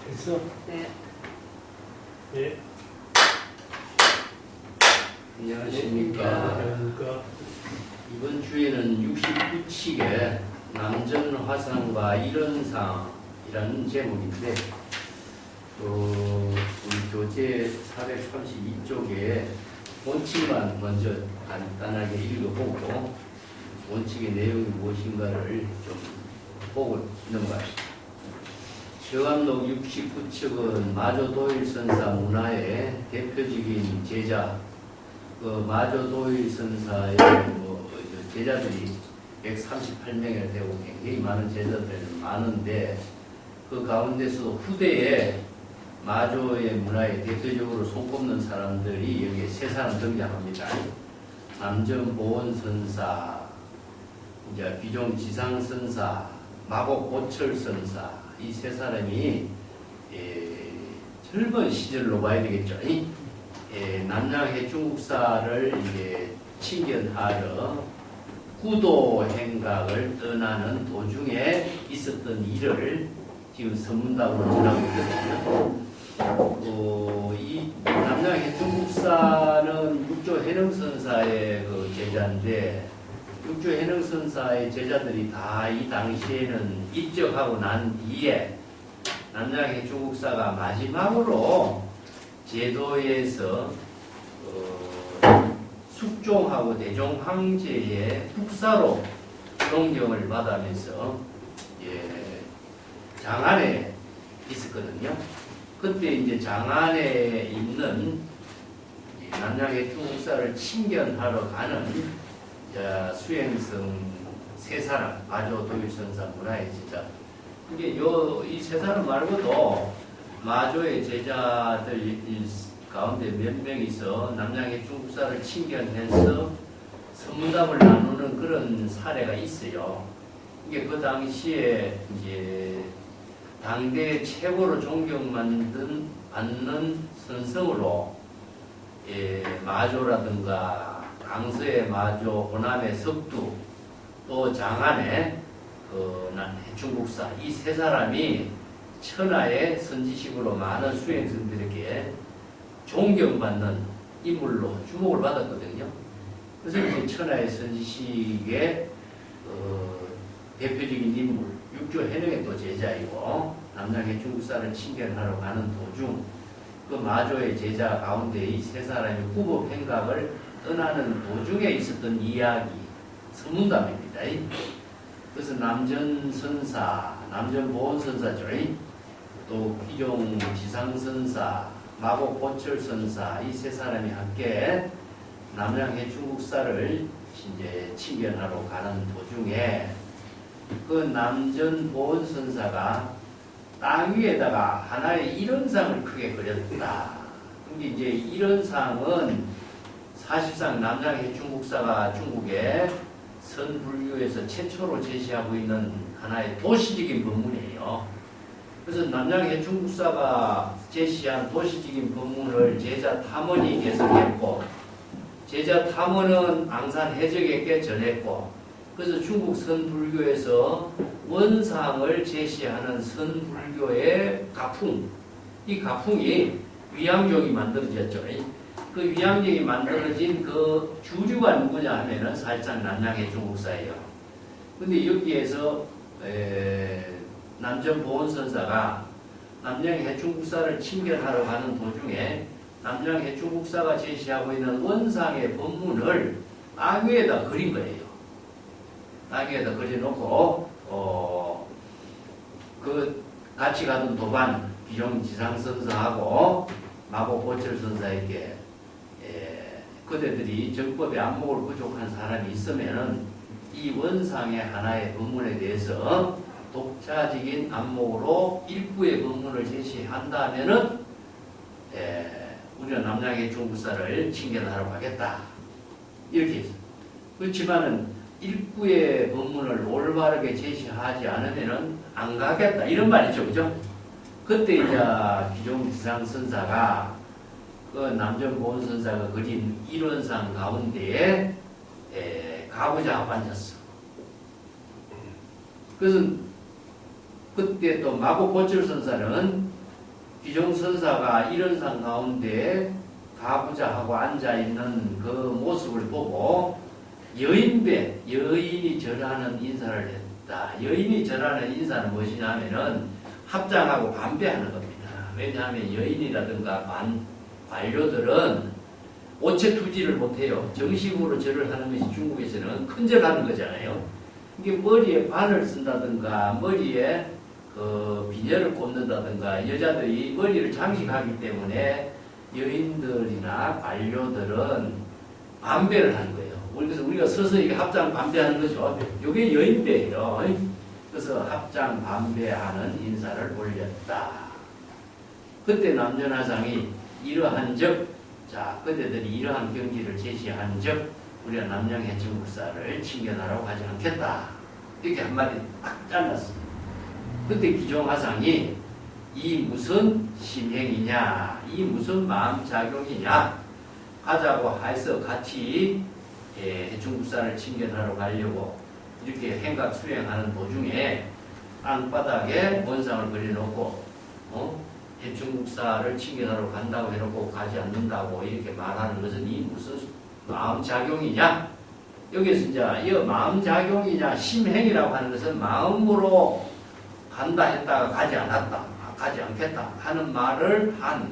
됐어? 네. 네. 안녕하십니까. 안녕하십니까. 이번 주에는 69칙의 남전화상과 일원상이라는 제목인데, 우리 교재 432쪽에 원칙만 먼저 간단하게 읽어보고 원칙의 내용이 무엇인가를 좀 보고 넘어갑시다. 저암록 69칙은 마조도일선사 문화의 대표적인 제자, 마조도일선사의 제자들이 138명이나 되고 굉장히 많은 제자들이 많은데, 그 가운데서도 후대에 마조의 문화에 대표적으로 손꼽는 사람들이 여기에 세 사람 등장합니다. 남전보원선사, 이제 비종지상선사, 마곡보철선사, 이 세 사람이 젊은 시절로 봐야 되겠죠. 남양해 중국사를 이제 친견하러 구도 행각을 떠나는 도중에 있었던 일을 지금 선문답으로 전하고 있거든요. 이 남양해 중국사는 육조해능선사의 그 제자인데, 육조해능선사의 제자들이 다 이 당시에는 입적하고 난 뒤에 남양해 중국사가 마지막으로 제도에서 숙종하고 대종 황제의 국사로 동경을 받으면서 장안에 있었거든요. 그때 이제 장안에 있는 남양해 중국사를 친견하러 가는 수행성 세 사람, 마조도일선사 문화의 제자. 이게 이 세 사람 말고도 마조의 제자들 가운데 몇 명이서 남양해 중국사를 친견해서 선문답을 나누는 그런 사례가 있어요. 이게 그 당시에 이제 당대 최고로 존경받는 선성으로 마조라든가 강서의 마조, 호남의 석두, 또 장안의 중국사, 이 세 사람이 천하의 선지식으로 많은 수행성들에게 존경받는 인물로 주목을 받았거든요. 그래서 이제 천하의 선지식의 대표적인 인물, 육조해능의 또 제자이고, 남양해 중국사를 친견하러 가는 도중 그 마조의 제자 가운데 이 세 사람이 후법 행각을 떠나는 도중에 있었던 이야기, 선문답입니다. 그래서 남전선사, 남전보원선사죠. 또 비종지상선사, 마곡보철선사, 이 세 사람이 함께 남양해 중국사를 이제 친견하러 가는 도중에 그 남전보원선사가 땅 위에다가 하나의 일원상을 크게 그렸다. 근데 이제 일원상은 사실상 남양해 중국사가 중국의 선불교에서 최초로 제시하고 있는 하나의 도시적인 법문이에요. 그래서 남양해 중국사가 제시한 도시적인 법문을 제자 탐원이 개설했고, 제자 탐원은 앙산 해적에게 전했고, 그래서 중국 선불교에서 원상을 제시하는 선불교의 가풍, 이 가풍이 위양종이 만들어졌죠. 그 위양종이 만들어진 그 주류가 누구냐 하면은 사실상 남양해 중국사예요. 근데 여기에서 남전보원선사가 남양해 중국사를 친견하러 가는 도중에 남양해 중국사가 제시하고 있는 원상의 법문을 땅 위에다 그린 거예요. 땅 위에다 그려놓고 그 같이 가던 도반 비종지상선사하고 마곡보철선사에게 그대들이 정법의 안목을 부족한 사람이 있으면은 이 원상의 하나의 법문에 대해서 독자적인 안목으로 일부의 법문을 제시한다면은 우리는 남양해 중국사를 친견하러 가겠다. 이렇게 했어요. 그렇지만은 일부의 법문을 올바르게 제시하지 않으면은 안 가겠다. 이런 말이죠. 그죠? 그때 이제 비종지상선사가 그 남전보원선사가 그린 일원상 가운데에 가고자 앉았어. 그래서 그때 또 마곡보철선사는 기종선사가 이런상 가운데 가부좌하고 앉아있는 그 모습을 보고 여인이 절하는 인사를 했다. 여인이 절하는 인사는 무엇이냐 하면은 합장하고 반배하는 겁니다. 왜냐하면 여인이라든가 관료들은 오체투지를 못해요. 정식으로 절을 하는 것이 중국에서는 큰 절하는 거잖아요. 이게 머리에 관을 쓴다든가 머리에 그 비녀를 꼽는다든가 여자들이 머리를 장식하기 때문에 여인들이나 관료들은 반배를 하는 거예요. 그래서 우리가 서서히 합장 반배하는 거죠. 이게 여인배예요. 그래서 합장 반배하는 인사를 올렸다. 그때 남전하상이 이러한 적, 자 그대들이 이러한 경지를 제시한 적 우리가 남양해충국사를 칭견하라고 하지 않겠다. 이렇게 한마디 딱 잘랐습니다. 그때 기종화상이 이 무슨 심행이냐, 이 무슨 마음작용이냐 하자고 해서 같이 해충국사를 칭견하러 가려고 이렇게 행각 수행하는 도중에 땅바닥에 원상을 그려놓고 해충국사를 칭견하러 간다고 해놓고 가지 않는다고 이렇게 말하는 것은 이 무슨 마음작용이냐. 여기서 이제 이 마음작용이냐 심행이라고 하는 것은 마음으로 간다 했다가 가지 않았다, 가지 않겠다 하는 말을 한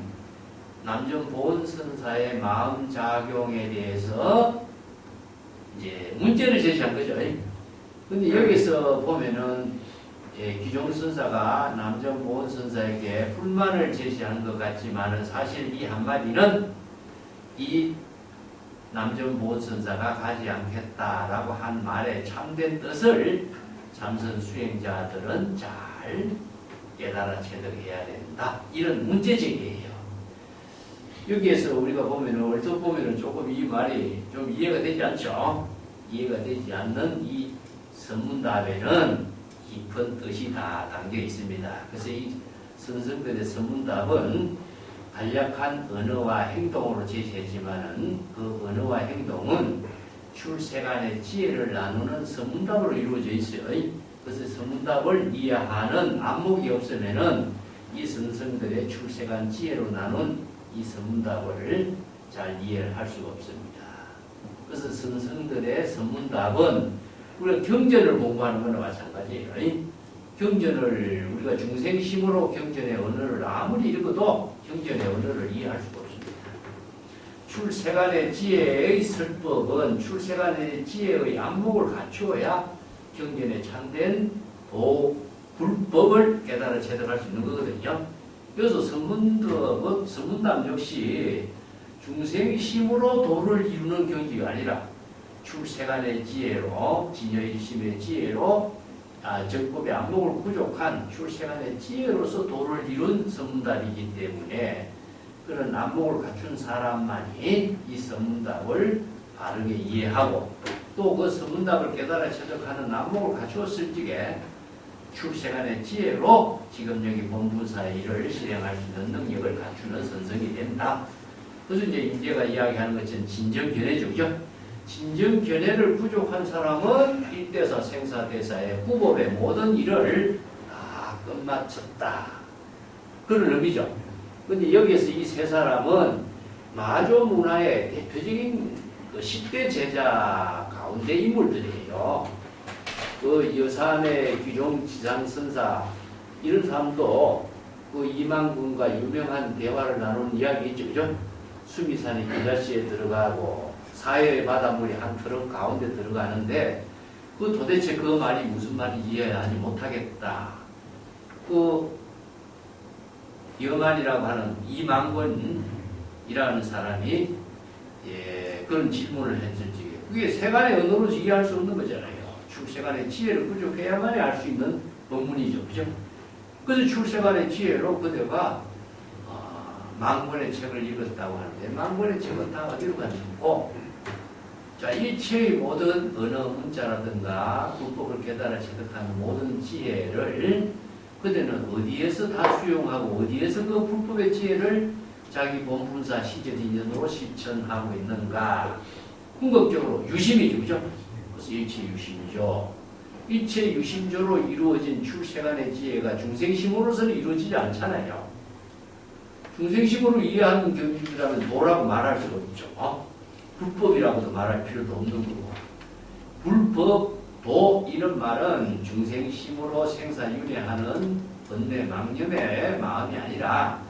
남전보은선사의 마음작용에 대해서 이제 문제를 제시한 거죠. 근데 여기서 보면은 기종선사가 남전보은선사에게 불만을 제시한 것 같지만은 사실 이 한마디는 이 남전보은선사가 가지 않겠다라고 한 말의 참된 뜻을 참선 수행자들은 잘 깨달아 체득해야 된다. 이런 문제제기예요. 여기에서 우리가 보면은 얼핏 보면은 조금 이 말이 좀 이해가 되지 않죠. 이해가 되지 않는 이 선문답에는 깊은 뜻이 다 담겨 있습니다. 그래서 이 선생들의 선문답은 간략한 언어와 행동으로 제시했지만은 그 언어와 행동은 출세간의 지혜를 나누는 선문답으로 이루어져 있어요. 그래서 선문답을 이해하는 안목이 없으면은 이 선생들의 출세간 지혜로 나눈 이 선문답을 잘 이해를 할 수가 없습니다. 그래서 선생들의 선문답은 우리가 경전을 공부하는 거나 마찬가지예요. 경전을 우리가 중생심으로 경전의 언어를 아무리 읽어도 경전의 언어를 이해할 수가 없습니다. 출세간의 지혜의 설법은 출세간의 지혜의 안목을 갖추어야 경전에 참된 불법을 깨달아 체득할 수 있는 거거든요. 그래서 선문답 역시 중생심으로 도를 이루는 경지가 아니라 출세간의 지혜로 진여일심의 지혜로 적법의 안목을 부족한 출세간의 지혜로서 도를 이룬 선문답이기 때문에 그런 안목을 갖춘 사람만이 이 선문답을 바르게 이해하고 또 그 선문답을 깨달아 체득하는 안목을 갖추었을 적에 출세간의 지혜로 지금 여기 본분사의 일을 실행할 수 있는 능력을 갖추는 선성이 된다. 그래서 이제 인제가 이야기하는 것은 진정견해죠. 진정견해를 부족한 사람은 일대사 생사대사의 후법의 모든 일을 다 끝마쳤다. 그런 의미죠. 근데 여기에서 이 세 사람은 마조 문화의 대표적인 그 10대 제자 가운데 인물들이에요. 그 여산의 귀종지상선사 이런 사람도 그 이만군과 유명한 대화를 나눈 이야기 있죠. 그죠? 수미산이 기자씨에 들어가고 사해의 바닷물이 한 트럭 가운데 들어가는데 그 도대체 그 말이 무슨 말인지 이해하지 못하겠다. 그 여만이라고 하는 이만권이라는 사람이 그런 질문을 했을 적에 그게 세간의 언어로 이해할 수 없는 거잖아요. 출세간의 지혜를 부족해야만이 알 수 있는 법문이죠. 그죠? 그래서 출세간의 지혜로 그대가 만권의 책을 읽었다고 하는데 만권의 책은 다 어디로 갔는고 자, 일체의 모든 언어 문자라든가 불법을 깨달아 체득하는 모든 지혜를 그대는 어디에서 다 수용하고 어디에서 그 불법의 지혜를 자기 본분사 시제진전으로 실천하고 있는가. 궁극적으로 유심이죠. 그죠? 그래서 일체 유심이죠. 일체 유심조로 이루어진 출세간의 지혜가 중생심으로서는 이루어지지 않잖아요. 중생심으로 이해하는 경지라면 도라고 말할 수가 없죠. 불법이라고도 말할 필요도 없는 거고. 불법, 도 이런 말은 중생심으로 생사윤회하는 번뇌망념의 마음이 아니라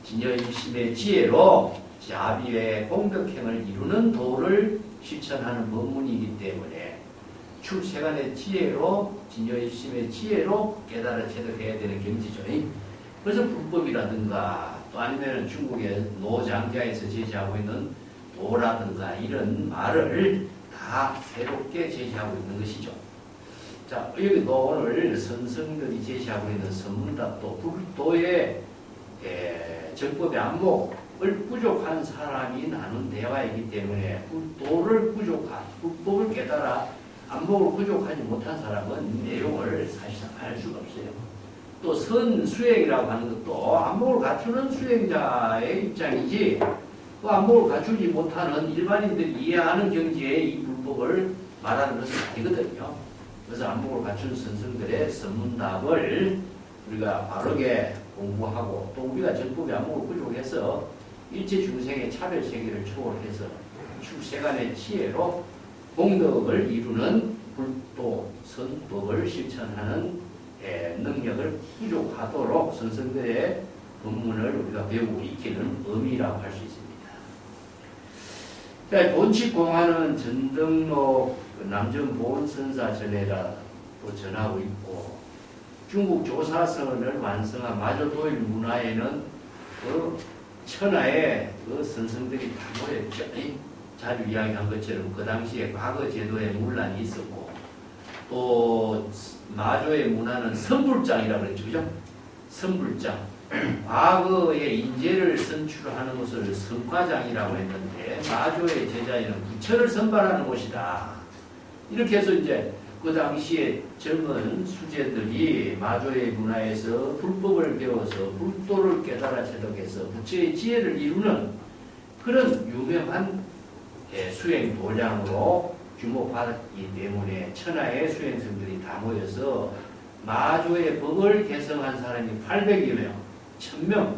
진여일심의 지혜로 자비의 공덕행을 이루는 도를 실천하는 법문이기 때문에 출세간의 지혜로 진여일심의 지혜로 깨달아 제득해야 되는 경지죠. 그래서 불법이라든가 또 아니면 중국의 노장자에서 제시하고 있는 도라든가 이런 말을 다 새롭게 제시하고 있는 것이죠. 자, 여기도 오늘 선성들이 제시하고 있는 선문답도 불도의 정법의 안목을 부족한 사람이 나눈 대화이기 때문에 불도를 불법을 깨달아 안목을 부족하지 못한 사람은 내용을 사실상 알 수가 없어요. 또 선수행이라고 하는 것도 안목을 갖추는 수행자의 입장이지 그 안목을 갖추지 못하는 일반인들이 이해하는 경지에 이 불법을 말하는 것은 아니거든요. 그래서 안목을 갖춘 선생들의 선문답을 우리가 바르게 공부하고 또 우리가 정법의 안목을 부족해서 일체 중생의 차별 세계를 초월해서 출세간의 지혜로 공덕을 이루는 불도 선법을 실천하는 능력을 부족하도록 선생들의 법문을 우리가 배우고 익히는 의미라고 할 수 있습니다. 자, 본칙공화는 전등록 남전보은선사 전해라고 전하고 있고 중국 조사선을 완성한 마조도일 문화에는 그 천하의 그 선생들이 다 모였죠. 자주 이야기한 것처럼 그 당시에 과거 제도에 문란이 있었고 또 마조의 문화는 선불장이라고 그랬죠. 그죠? 선불장. 과거의 인재를 선출하는 것을 선과장이라고 했는데 마조의 제자에는 부처를 선발하는 곳이다. 이렇게 해서 이제 그 당시에 젊은 수재들이 마조의 문화에서 불법을 배워서 불도를 깨달아 제독해서 부처의 지혜를 이루는 그런 유명한 수행 도량으로 주목받았기 때문에 천하의 수행성들이 다 모여서 마조의 법을 개성한 사람이 800여 명, 1000명,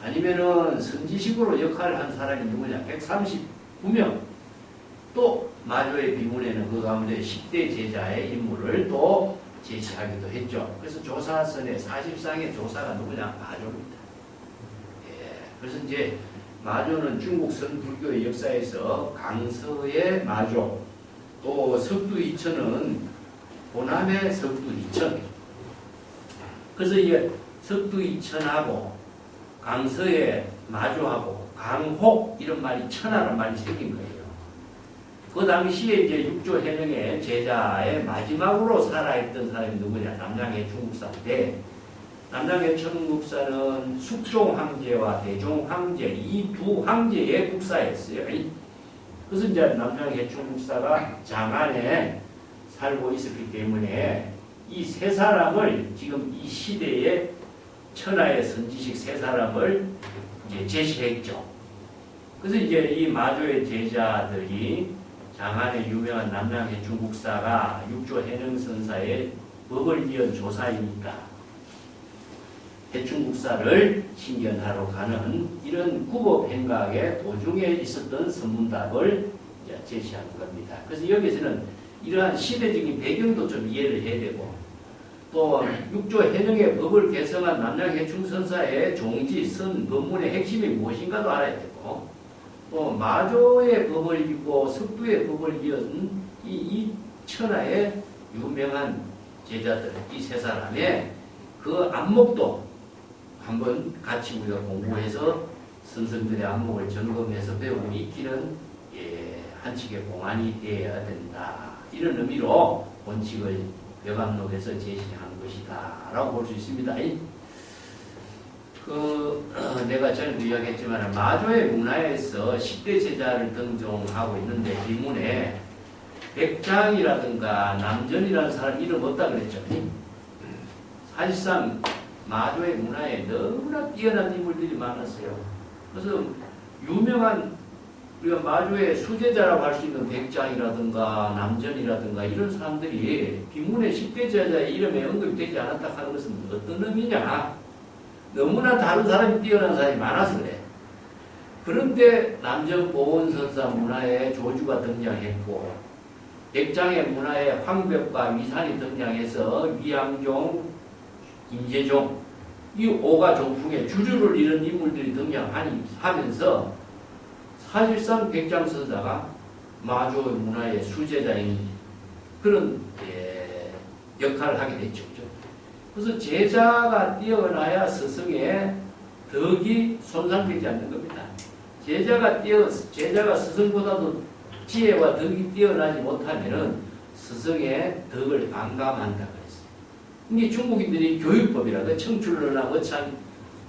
아니면은 선지식으로 역할을 한 사람이 누구냐? 139명. 또 마조의 비문에는 그 가운데 10대 제자의 인물을 또 제시하기도 했죠. 그래서 조사선의 40상의 조사가 누구냐? 마조입니다. 그래서 이제 마조는 중국 선불교의 역사에서 강서의 마조, 또 석두 이천은 호남의 석두 이천. 그래서 이게 석두 이천하고 강서의 마조하고 강혹 이런 말이 천하라는 말이 생긴 거예요. 그 당시에 이제 육조 해명의 제자의 마지막으로 살아있던 사람이 누구냐? 남양의 중국사인데 남양의 중국사는 숙종 황제와 대종 황제 이 두 황제의 국사였어요. 그래서 이제 남양의 중국사가 장안에 살고 있었기 때문에 이 세 사람을 지금 이 시대의 천하의 선지식 세 사람을 이제 제시했죠. 그래서 이제 이 마조의 제자들이 장안의 유명한 남양의 중국사가 육조 해능선사의 법을 이은 조사이니까 해충국사를 신견하러 가는 이런 구법행각의 도중에 있었던 선문답을 제시하는 겁니다. 그래서 여기서는 이러한 시대적인 배경도 좀 이해를 해야 되고 또 육조 해능의 법을 개성한 남양해충선사의 종지, 선, 법문의 핵심이 무엇인가도 알아야 되고 또 마조의 법을 읽고 석두의 법을 이은 이 천하의 유명한 제자들, 이 세 사람의 그 안목도 한번 같이 우리가 공부해서 선생들의 안목을 점검해서 배우고 익히는 한 칙의 공안이 되어야 된다. 이런 의미로 본칙을 묘감록에서 제시한 것이다. 라고 볼 수 있습니다. 내가 전에도 이야기했지만 마조의 문화에서 10대 제자를 등종하고 있는데 비문에 백장이라든가 남전이라는 사람 이름 없다 그랬죠. 사실상 마조의 문화에 너무나 뛰어난 인물들이 많았어요. 그래서 유명한 우리가 마조의 수제자라고 할 수 있는 백장이라든가 남전이라든가 이런 사람들이 비문의 10대 제자의 이름에 언급되지 않았다 하는 것은 어떤 의미냐? 너무나 다른 사람이 뛰어난 사람이 많아서 그래. 그런데 남정 보온선사 문화에 조주가 등장했고 백장의 문화에 황벽과 미산이 등장해서 위양종, 임재종 이 오가 종풍에 주주를 이룬 인물들이 등장하면서 사실상 백장선사가 마조의 문화의 수제자인 그런 역할을 하게 됐죠. 그래서 제자가 뛰어나야 스승의 덕이 손상되지 않는 겁니다. 제자가 스승보다도 지혜와 덕이 뛰어나지 못하면은 스승의 덕을 반감한다 그랬어요. 이게 중국인들이 교육법이라고 청출러나 어찬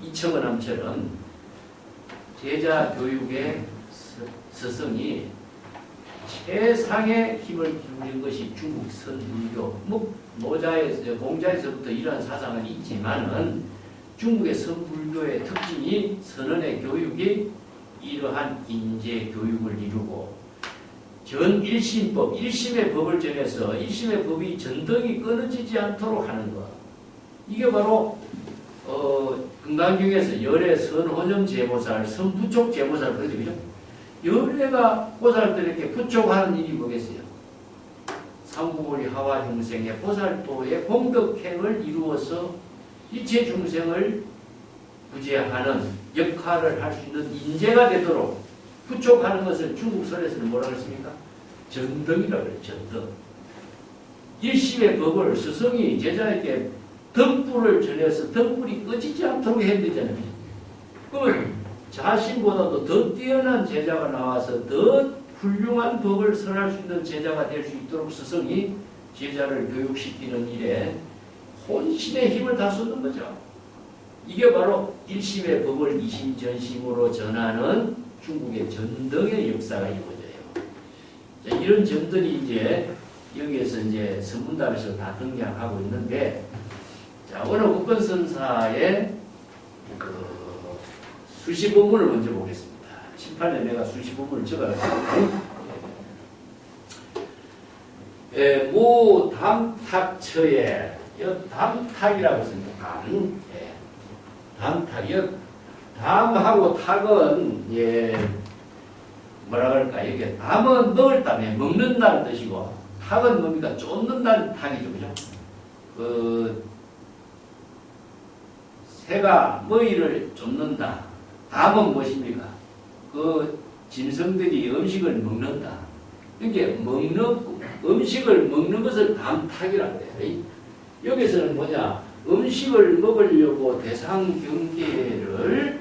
이청은함처럼 제자 교육의 스승이 최상의 힘을 기울인 것이 중국 선불교, 공자에서부터 이러한 사상은 있지만은 중국의 선불교의 특징이 선언의 교육이 이러한 인재 교육을 이루고 전일심법, 일심의 법을 정해서 일심의 법이 전등이 끊어지지 않도록 하는 것. 이게 바로 금강경에서 열애 선호념 제보살, 선부촉 제보살 그러죠, 그죠? 열애가 보살들에게 부촉하는 일이 뭐겠어요? 삼구보리 하와 중생의 보살도의 공덕행을 이루어서 이체 중생을 구제하는 역할을 할 수 있는 인재가 되도록 부촉하는 것을 중국설에서는 뭐라고 했습니까? 전등이라고 그래요. 전등. 일심의 법을 스승이 제자에게 덕불을 전해서 덕불이 꺼지지 않도록 해야 되잖아요. 그러면 자신보다도 더 뛰어난 제자가 나와서 더 훌륭한 법을 설할 수 있는 제자가 될 수 있도록 스승이 제자를 교육시키는 일에 혼신의 힘을 다 쏟는 거죠. 이게 바로 일심의 법을 이심전심으로 전하는 중국의 전등의 역사가 이루어져요. 자, 이런 점들이 이제 여기에서 이제 선문답에서 다 등장하고 있는데, 자, 오늘 국건선사의 수시본문을 먼저 보겠습니다. 칠판에 내가 수시본문을 적어놨습니다. 무담탁처에 담탁이라고 씁니다. 담탁이요. 담하고 탁은 뭐라 그럴까? 이게 담은 먹을다며 먹는다는 뜻이고 탁은 뭡니까? 쫓는다는 탁이죠, 그죠? 새가 먹이를 쫓는다. 담은 무엇입니까? 짐승들이 음식을 먹는다. 이게 음식을 먹는 것을 담탁이라고 해요. 여기서는 뭐냐? 음식을 먹으려고 대상 경계를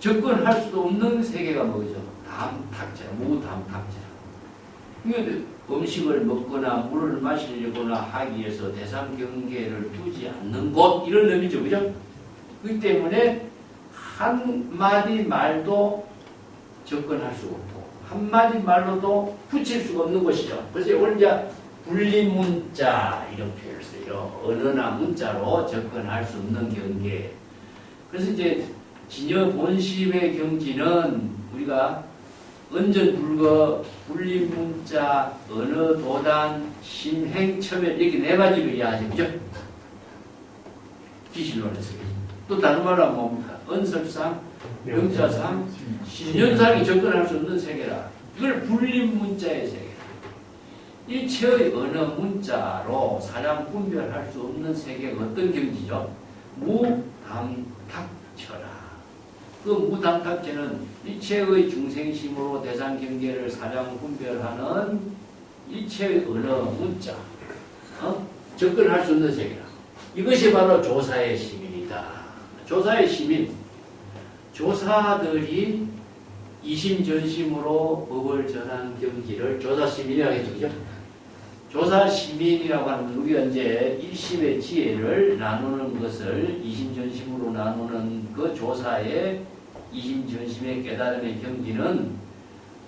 접근할 수도 없는 세계가 뭐죠? 담탁자, 무담탁자. 음식을 먹거나 물을 마시려거나 하기 위해서 대상 경계를 두지 않는 곳, 이런 의미죠, 그죠? 그렇기 때문에 한마디 말도 접근할 수 없고 한마디 말로도 붙일 수가 없는 것이죠. 그래서 오늘 이제 불림문자 이런 표현을 써요. 언어나 문자로 접근할 수 없는 경계. 그래서 이제 진여 본심의 경지는 우리가 언전불거, 불림문자, 언어 도단, 심행처멸 이렇게 네 가지로 이해하죠. 그죠? 기실론에서. 또 다른 말로 하면 뭡니까? 언설상, 명자상, 신연상이 접근할 수 없는 세계라. 이걸 불림문자의 세계라. 일체의 언어 문자로 사량 분별할 수 없는 세계가 어떤 경지죠? 무담탁처라. 그 무담탁처는 일체의 중생심으로 대상 경계를 사량 분별하는 일체의 언어 문자, 접근할 수 없는 세계라. 이것이 바로 조사의 시민이다. 조사의 시민. 조사들이 이심전심으로 법을 전한 경지를 조사시민이라고 했죠. 그죠? 조사시민이라고 하는 우리가 이제 일심의 지혜를 나누는 것을 이심전심으로 나누는 그 조사의 이심전심의 깨달음의 경지는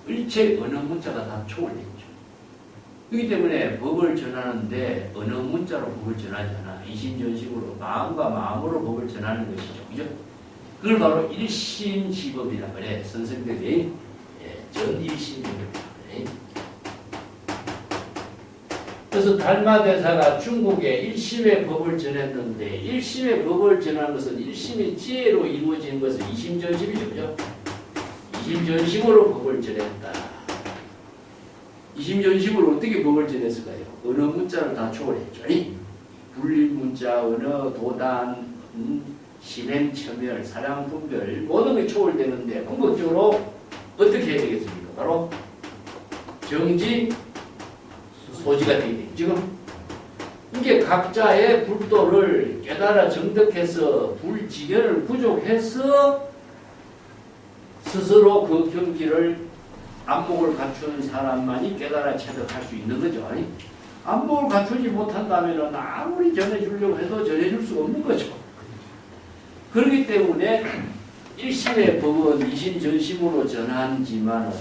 일체 언어 문자가 다 초월됐죠. 그렇기 때문에 법을 전하는데 언어 문자로 법을 전하지 않아. 이심전심으로 마음과 마음으로 법을 전하는 것이죠. 그죠? 그걸 바로 일심지법이라고 그래. 선생들이 전일심지법이라고 그래. 그래서 달마대사가 중국에 1심의 법을 전했는데 1심의 법을 전한 것은 1심의 지혜로 이루어진 것은 2심 전심이죠. 그죠? 2심 전심으로 법을 전했다. 2심 전심으로 어떻게 법을 전했을까요? 어느 문자를 다 초월했죠. 불릴 문자, 언어, 도단, 심행, 첨열, 사량, 분별 모든 게 초월되는데 궁극적으로 어떻게 해야 되겠습니까? 바로 정지, 소지가 되게 돼요. 지금 이게 각자의 불도를 깨달아 정득해서 불지견을 부족해서 스스로 그 경지를 안목을 갖추는 사람만이 깨달아 체득할 수 있는 거죠. 안목을 갖추지 못한다면 아무리 전해주려고 해도 전해줄 수가 없는 거죠. 그렇기 때문에 1심의 법은 2심 전심으로 전하지만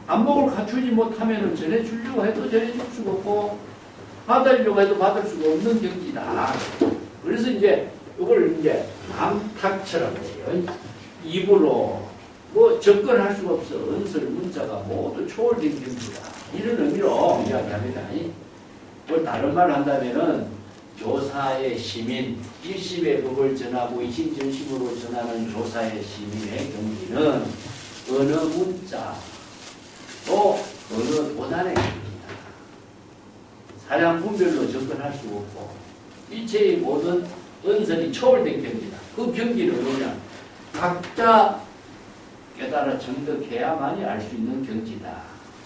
안목을 갖추지 못하면 전해주려고 해도 전해줄 수가 없고 받으려고 해도 받을 수가 없는 경지다. 그래서 이제 이걸 이제 암탁처럼 해요. 입으로 뭐 접근할 수가 없어. 은설 문자가 모두 초월된 경지다. 이런 의미로 이야기합니다. 뭐 다른 말을 한다면은 조사의 시민, 1심의 법을 전하고 2심 전심으로 전하는 조사의 시민의 경지는 어느 문자 또 어느 도단의 경지다. 사량 분별로 접근할 수 없고 일체의 모든 은설이 초월된 경지다. 그 경지는 뭐냐? 각자 깨달아 정득해야만이 알 수 있는 경지다.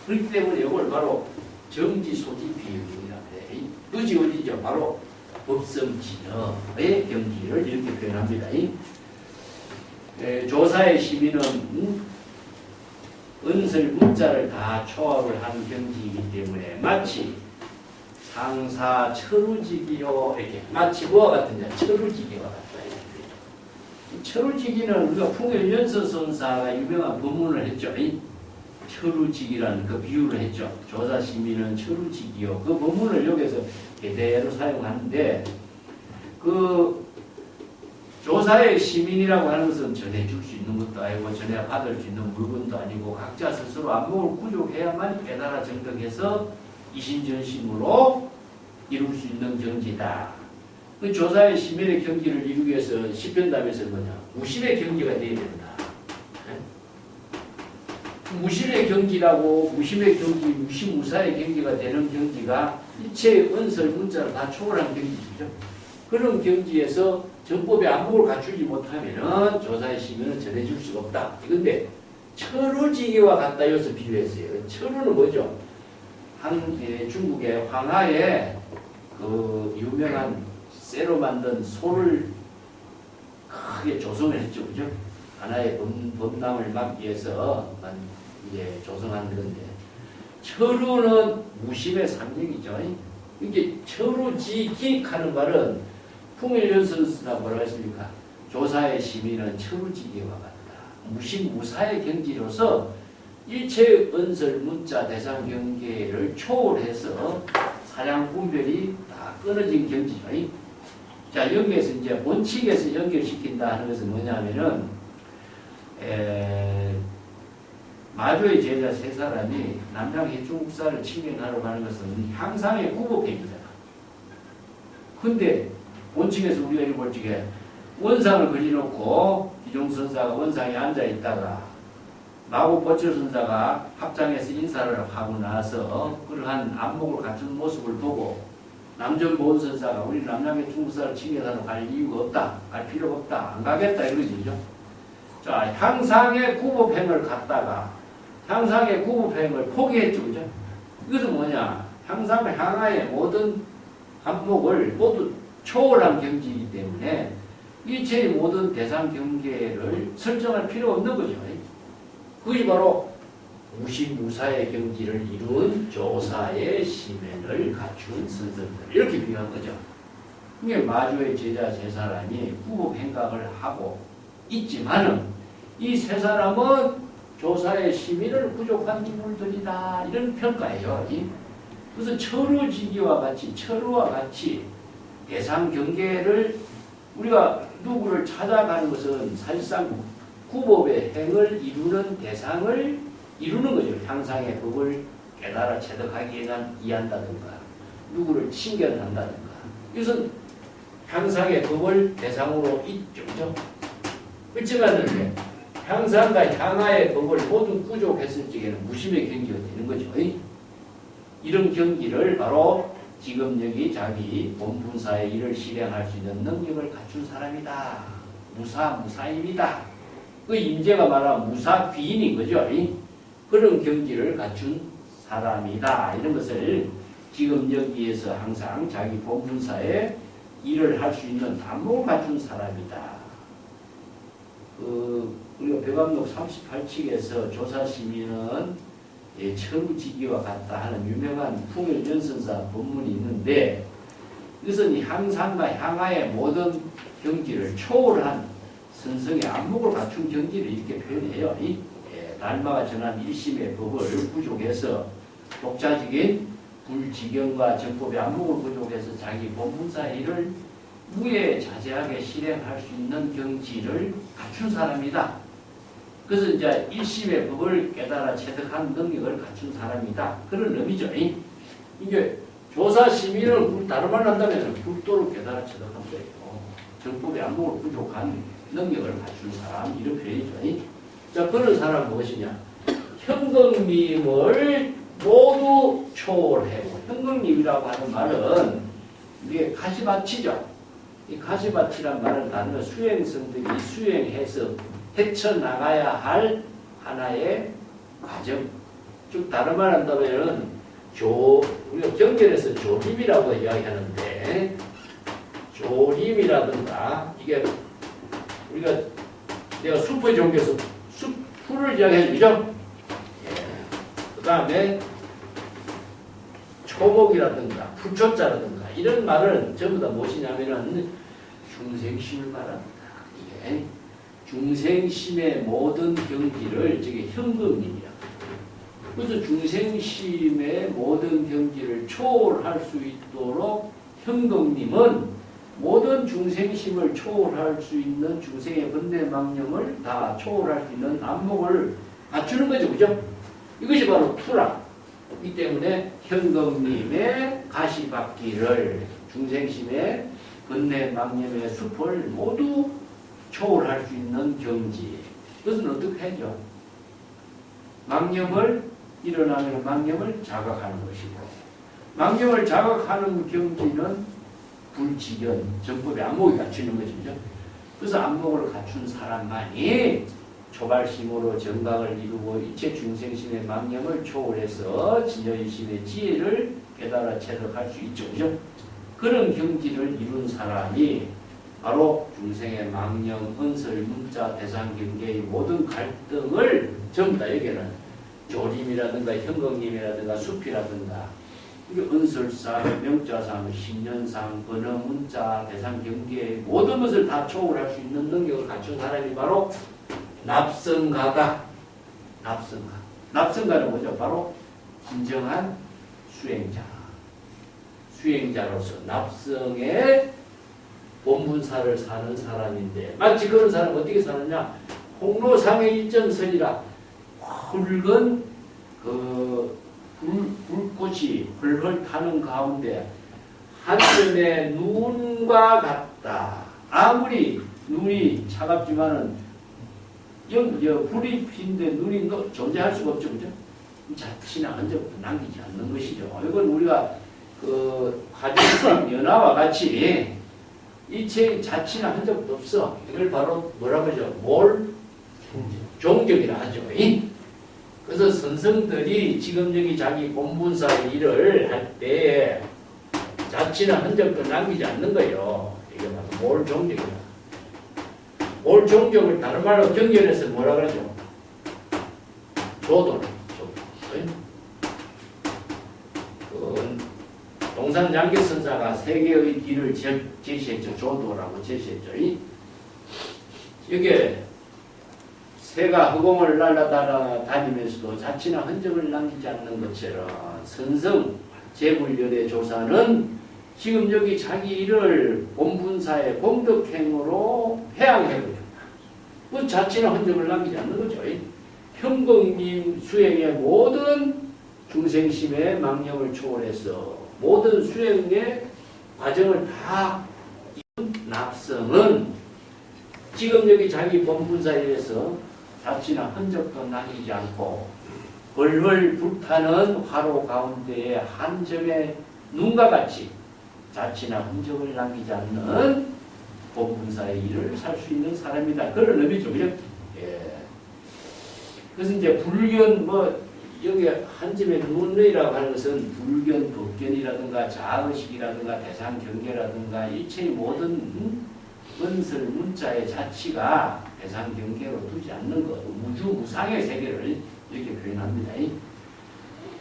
그렇기 때문에 이걸 바로 정지소지 비유경이라고 해. 그것이 어디죠? 바로 법성진어의 경지를 이렇게 표현합니다. 조사의 시민은 은설 문자를 다 초합을 한 경지이기 때문에 마치 상사 철우지기요 이렇게 마치 뭐와 같으냐? 철우지기와 같다. 철우지기는 우리가 풍일연서 선사가 유명한 법문을 했죠. 철우지기라는 그 비유를 했죠. 조사 시민은 철우지기요. 그 법문을 여기서 그대로 사용하는데 그 조사의 시민이라고 하는 것은 전해줄 수 있는 것도 아니고 전해 받을 수 있는 물건도 아니고 각자 스스로 안목을 구족해야만 깨달아 정득해서 이심전심으로 이룰 수 있는 경지다. 그 조사의 시민의 경지를 이루기 위해서 시편답에서 뭐냐? 무심의 경지가 되어야 된다. 무심의 경지라고 무심의 경지, 무심무사의 경지가 되는 경지가 일체의 은설 문자를 다 초월한 경지죠. 그런 경지에서 전법의 안목을 갖추지 못하면 조사의 시민은 전해줄 수가 없다. 이건데 철우지기와 같다 여기서 비유했어요. 철우는 뭐죠? 중국의 황하에 그 유명한 쇠로 만든 소를 크게 조성을 했죠. 그죠? 하나의 범람을 막기 위해서 이제 조성한 건데 철우는 무심의 상징이죠. 이게 철우지기 하는 말은 풍일연선수가 뭐라고 했습니까? 조사의 시민은 철우지기와 같다. 무심무사의 경지로서 일체의 은설 문자 대상 경계를 초월해서 사량 분별이 다 끊어진 경지죠. 자, 여기에서 이제 본칙에서 연결시킨다 하는 것은 뭐냐면은 마조의 제자 세 사람이 남양 해충국사를 침행하러 가는 것은 향상의 구법행위잖아. 근데 본칙에서 우리가 이걸 볼 적에 원상을 그려놓고 기종선사가 원상에 앉아있다가 마고 보철선사가 합장해서 인사를 하고 나서 그러한 안목을 갖춘 모습을 보고 남전보은선사가 우리 남양의 중국사를 침해하러 갈 이유가 없다. 갈 필요가 없다. 안 가겠다. 이러지죠. 자, 향상의 구법행을 갖다가 향상의 구법행을 포기했죠. 그죠? 이것은 뭐냐? 향상의 향하의 모든 안목을 모두 초월한 경지이기 때문에 일체의 모든 대상 경계를 설정할 필요가 없는 거죠. 그것이 바로 무심무사의 경지를 이룬 조사의 심연을 갖춘 선생들 이렇게 비유한 거죠. 이게 마주의 제자 세 사람이 구법 행각을 하고 있지만은 이 세 사람은 조사의 시민을 부족한 인물들이다 이런 평가예요. 그래서 철우지기와 같이 철우와 같이 대상 경계를 우리가 누구를 찾아가는 것은 사실상 구법의 행을 이루는 대상을 이루는 거죠. 향상의 법을 깨달아 체득하기 위한 이한다든가 누구를 칭견한다든가. 이것은 향상의 법을 대상으로 있죠. 그죠? 그렇지만 향상과 향하의 법을 모두 부족했을 적에는 무심의 경기가 되는 거죠. 이런 경기를 바로 지금 여기 자기 본분사의 일을 실행할 수 있는 능력을 갖춘 사람이다. 무사입니다. 그 임재가 말하면 무사귀인인 거죠. 그런 경지를 갖춘 사람이다. 이런 것을 지금 여기에서 항상 자기 본분사에 일을 할 수 있는 안목을 갖춘 사람이다. 우리가 백암록 38칙에서 조사시민은 철우지기와 같다 하는 유명한 풍일연선사 본문이 있는데, 이것은 이 향상과 향하의 모든 경지를 초월한 선성의 안목을 갖춘 경지를 이렇게 표현해요. 달마가 전한 일심의 법을 부족해서 독자적인 불지경과 정법의 안목을 부족해서 자기 본분사의 일을 무예자재하게 실행할 수 있는 경지를 갖춘 사람이다. 그래서 이제 일심의 법을 깨달아 체득한 능력을 갖춘 사람이다. 그런 의미죠. 이게 조사 시민을 다른 말로 한다면 불도를 깨달아 체득한 거예요. 정법의 안목을 부족한 능력을 갖춘 사람, 이런 표현이죠. 자, 그런 사람은 무엇이냐? 현금님을 모두 초월하고, 현금님이라고 하는 말은 이게 가시밭이죠. 이 가시밭이란 말은 단어 수행성들이 수행해서 헤쳐나가야 할 하나의 과정. 즉 다른 말 한다면 우리가 경전에서 조림이라고 이야기하는데, 조림이라든가 이게 우리가 내가 숲의 종교에서 풀을 이야기해 주죠. 그 다음에 초목이라든가 풀초자라든가 이런 말은 전부 다 무엇이냐면은 중생심을 말합니다. 이게 중생심의 모든 경지를 저게 현금님이야. 그래서 중생심의 모든 경지를 초월할 수 있도록 현금님은 모든 중생심을 초월할 수 있는 중생의 번뇌망념을 다 초월할 수 있는 안목을 갖추는 거죠. 그죠? 이것이 바로 투라. 이 때문에 현금님의 가시밭길을 중생심의 번뇌망념의 숲을 모두 초월할 수 있는 경지. 그것은 어떻게 하죠? 망념을 일어나면 망념을 자각하는 것이고, 망념을 자각하는 경지는 불지견, 정법의 안목이 갖추는 것이죠. 그래서 안목을 갖춘 사람만이 초발심으로 정각을 이루고 이체 중생심의 망념을 초월해서 진여의심의 지혜를 깨달아 체득할 수 있죠. 그죠? 그런 경지를 이룬 사람이 바로 중생의 망념, 은설, 문자, 대상, 경계의 모든 갈등을 전부 다 여기에는 조림이라든가 현금님이라든가 숲이라든가 은설상, 명자상, 신년상, 번호, 문자, 대상, 경계의 모든 것을 다 초월할 수 있는 능력을 갖춘 사람이 바로 납성가다. 납성가. 납성가는 뭐죠? 바로 진정한 수행자. 수행자로서 납성의 본분사를 사는 사람인데, 마치 그런 사람은 어떻게 사느냐? 홍로상의 일전설이라 붉은 불꽃이 헐헐 타는 가운데 한점의 눈과 같다. 아무리 눈이 차갑지만은 불이 핀데 눈이 존재할 수가 없죠. 그죠? 자치나 흔적도 남기지 않는 것이죠. 이건 우리가 가정성 연화와 같이 이체 자치나 흔적도 없어. 이걸 바로 뭐라고 하죠? 종적이라 하죠. 그래서 선성들이 지금 여기 자기 본분사의 일을 할 때 자치나 흔적도 남기지 않는 거예요. 이게 바로 몰종적이다. 몰종적을 다른 말로 경전에서 뭐라 그러죠? 조도는. 동산장계선사가 세 개의 길을 제시했죠. 조도라고 제시했죠. 이게 새가 허공을 날아다니면서도 자치나 흔적을 남기지 않는 것처럼 선성 재물열의 조사는 지금 여기 자기 일을 본분사의 공덕행으로 해양해버려. 그 자치나 흔적을 남기지 않는 거죠. 현금님 수행의 모든 중생심의 망념을 초월해서 모든 수행의 과정을 다 이룬 납성은 지금 여기 자기 본분사에서 자취나 흔적도 남기지 않고 벌벌 불타는 화로 가운데에 한 점의 눈과 같이 자취나 흔적을 남기지 않는 본분사의 일을 살 수 있는 사람이다. 그런 의미죠. 그죠? 예. 그래서 이제 불견, 여기 한 점의 눈이라고 하는 것은 불견, 법견이라든가 자의식이라든가 대상 경계라든가 일체의 모든 은설 문자의 자치가 대상 경계로 두지 않는 것, 무주무상의 세계를 이렇게 표현합니다.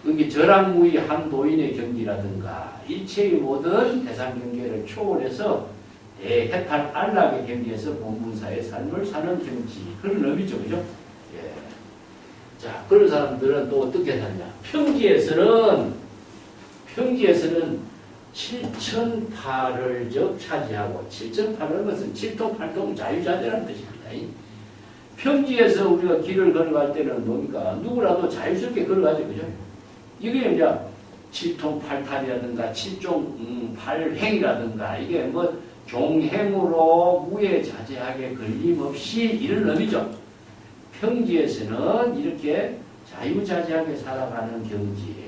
여기 절항무의 한 도인의 경지라든가 일체의 모든 대상 경계를 초월해서 해탈 안락의 경지에서 본문사의 삶을 사는 경지, 그런 의미죠. 그죠? 예. 자, 그런 사람들은 또 어떻게 사냐? 평지에서는 7,800을 차지하고, 7,800은 것은 7통8통 자유자재라는 뜻입니다. 평지에서 우리가 길을 걸어갈 때는 뭡니까? 누구라도 자유스럽게 걸어가죠. 그죠? 이게 이제 7통8탈이라든가 7종 8행이라든가 이게 종행으로 무예자재하게 걸림없이 이런 의미죠. 평지에서는 이렇게 자유자재하게 살아가는 경지.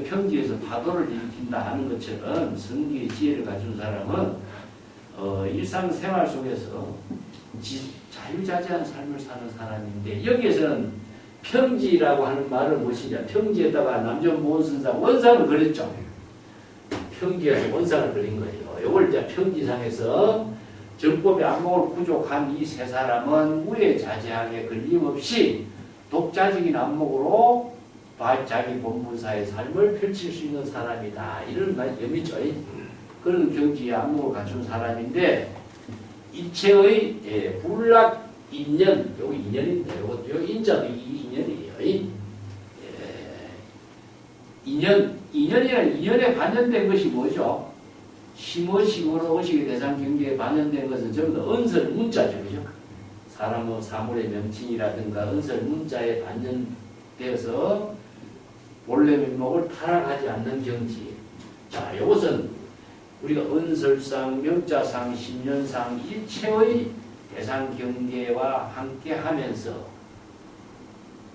평지에서 파도를 일으킨다 하는 것처럼 성기의 지혜를 가진 사람은 일상생활 속에서 자유자재한 삶을 사는 사람인데, 여기에서는 평지라고 하는 말은 무엇이냐? 평지에다가 남존보원선상 원상을 그렸죠. 평지에서 원상을 그린 거예요. 이걸 이제 평지상에서 정법의 안목을 부족한 이 세 사람은 무예자재하게 걸림없이 독자적인 안목으로 자기 본분사의 삶을 펼칠 수 있는 사람이다. 이런 의미죠. 그런 경지의 안목을 갖춘 사람인데, 일체의 불락 인연, 요거 인연인데, 요 인자도 이 인연이에요. 인연이란 인연에 반전된 것이 뭐죠? 심어식으로 의식의 대상 경계에 반전된 것은 전부 다 은설 문자죠. 그죠? 사람의 사물의 명칭이라든가 은설 문자에 반전되어서 본래 면목을 타락하지 않는 경지. 자, 이것은 우리가 은설상, 명자상, 심련상 일체의 대상 경계와 함께 하면서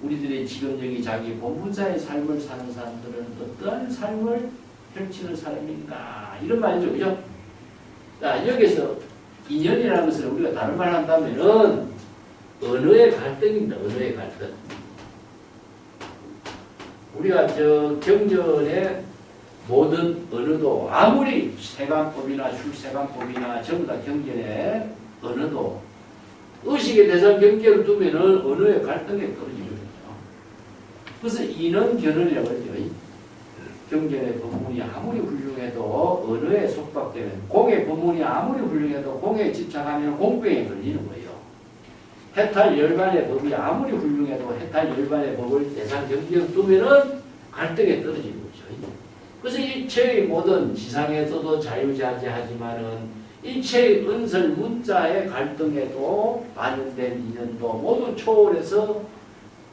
우리들의 지금 여기 자기 본분사의 삶을 사는 사람들은 어떠한 삶을 펼치는 사람인가, 이런 말이죠. 그죠? 자, 여기서 인연이라는 것을 우리가 다른 말 한다면은 언어의 갈등입니다. 언어의 갈등. 우리가 경전의 모든 언어도 아무리 세간법이나 출세간법이나 전부 다 경전의 언어도 의식의 대상 경계를 두면은 언어의 갈등에 떨어지거든요. 그래서 인언견언이라고 하죠. 경전의 법문이 아무리 훌륭해도 언어에 속박되면, 공의 법문이 아무리 훌륭해도 공에 집착하면 공병에 걸리는 거예요. 해탈 열반의 법이 아무리 훌륭해도 해탈 열반의 법을 대상 경계로 두면은 갈등에 떨어지는 거죠. 그래서 일체의 모든 지상에서도 자유자재하지만은 일체의 은설 문자의 갈등에도 반영된 인연도 모두 초월해서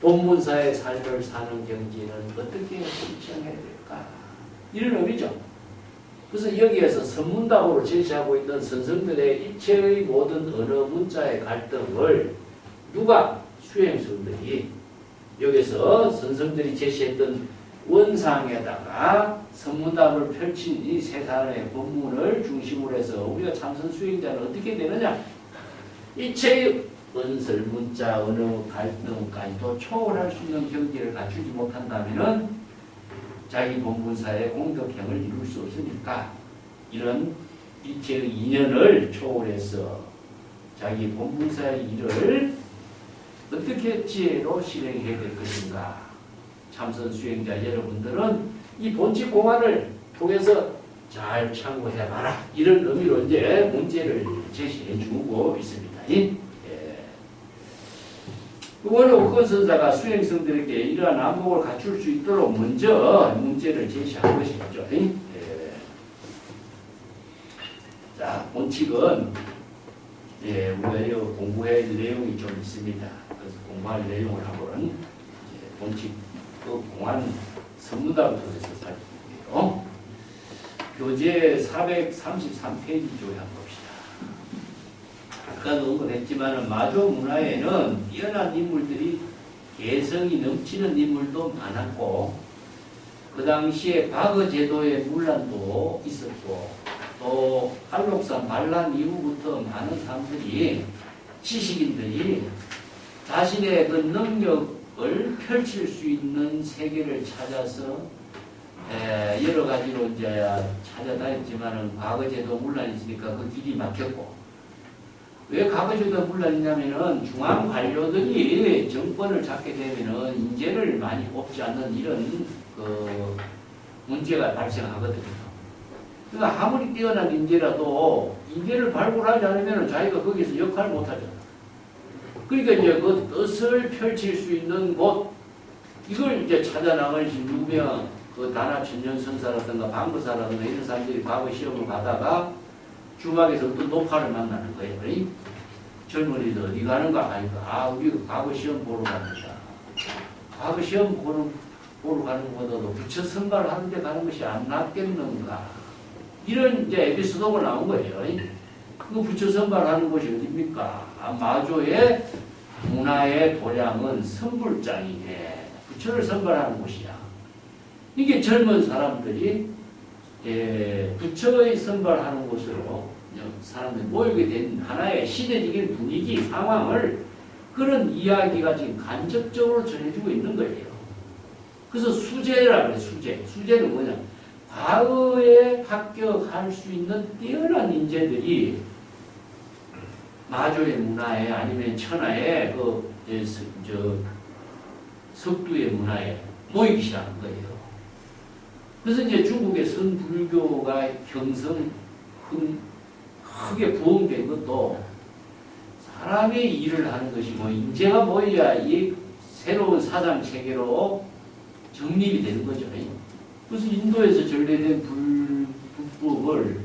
본문사의 삶을 사는 경지는 어떻게 설정해야 될까? 이런 의미죠. 그래서 여기에서 선문답으로 제시하고 있는 선성들의 일체의 모든 언어 문자의 갈등을 누가? 수행성들이 여기서 선성들이 제시했던 원상에다가 선문답을 펼친 이 세 사람의 법문을 중심으로 해서 우리가 참선 수행자는 어떻게 되느냐? 일체의 은설, 문자, 언어 갈등까지도 초월할 수 있는 경지를 갖추지 못한다면은 자기 본분사의 공덕행을 이룰 수 없으니까 이런 일체의 인연을 초월해서 자기 본분사의 일을 어떻게 지혜로 실행해야 될 것인가? 참선 수행자 여러분들은 이 본칙 공안을 통해서 잘 참고해봐라. 이런 의미로 이제 문제를 제시해 주고 있습니다. 원래 옥권 선사가 수행성들에게 이러한 안목을 갖출 수 있도록 먼저 문제를 제시한 것이죠. 자, 본칙은 우리가 공부할 내용이 좀 있습니다. 그래서 공부할 내용을 한번 본칙 그 공안 선문답부터 해서 살펴볼게요. 교재 433페이지 쪽에 한번 봅시다. 아까도 언급했지만 마조 문화에는 뛰어난 인물들이 개성이 넘치는 인물도 많았고 그 당시에 과거 제도의 문란도 있었고 또 한록산 반란 이후부터 많은 사람들이 지식인들이 자신의 그 능력을 펼칠 수 있는 세계를 찾아서 여러 가지로 이제 찾아다녔지만은 과거 제도 문란이 있으니까 그 길이 막혔고 왜 과거 제도 문란이냐면은 중앙 관료들이 정권을 잡게 되면은 인재를 많이 뽑지 않는 이런 그 문제가 발생하거든요. 그러니까 아무리 뛰어난 인재라도 인재를 발굴하지 않으면 자기가 거기서 역할을 못하잖아. 그러니까 이제 그 뜻을 펼칠 수 있는 곳, 이걸 이제 찾아나갈 유명 그 단합천년선사라든가 방거사라든가 이런 사람들이 과거 시험을 가다가 주막에서 또 노파를 만나는 거예요. 젊은이들 어디 가는가 하니까 우리 과거 시험 보러 갑니다. 과거 시험 보러 가는 것보다도 부처 선발을 하는 데 가는 것이 안 낫겠는가. 이런 이제 에피소드가 나온 거예요. 그 부처 선발하는 곳이 어딥니까? 마조의 문화의 도량은 선불장이네. 부처를 선발하는 곳이야. 이게 젊은 사람들이 부처의 선발하는 곳으로 사람들이 모이게 된 하나의 시대적인 분위기, 상황을 그런 이야기가 지금 간접적으로 전해주고 있는 거예요. 그래서 수재라 그래, 수재. 수재는 뭐냐? 과거에 합격할 수 있는 뛰어난 인재들이 마조의 문화에 아니면 천하의 석두의 문화에 모이기 시작한 거예요. 그래서 이제 중국의 선불교가 크게 부흥된 것도 사람이 일을 하는 것이고 인재가 모여야 이 새로운 사상 체계로 정립이 되는 거죠. 그래서 인도에서 전래된 불법을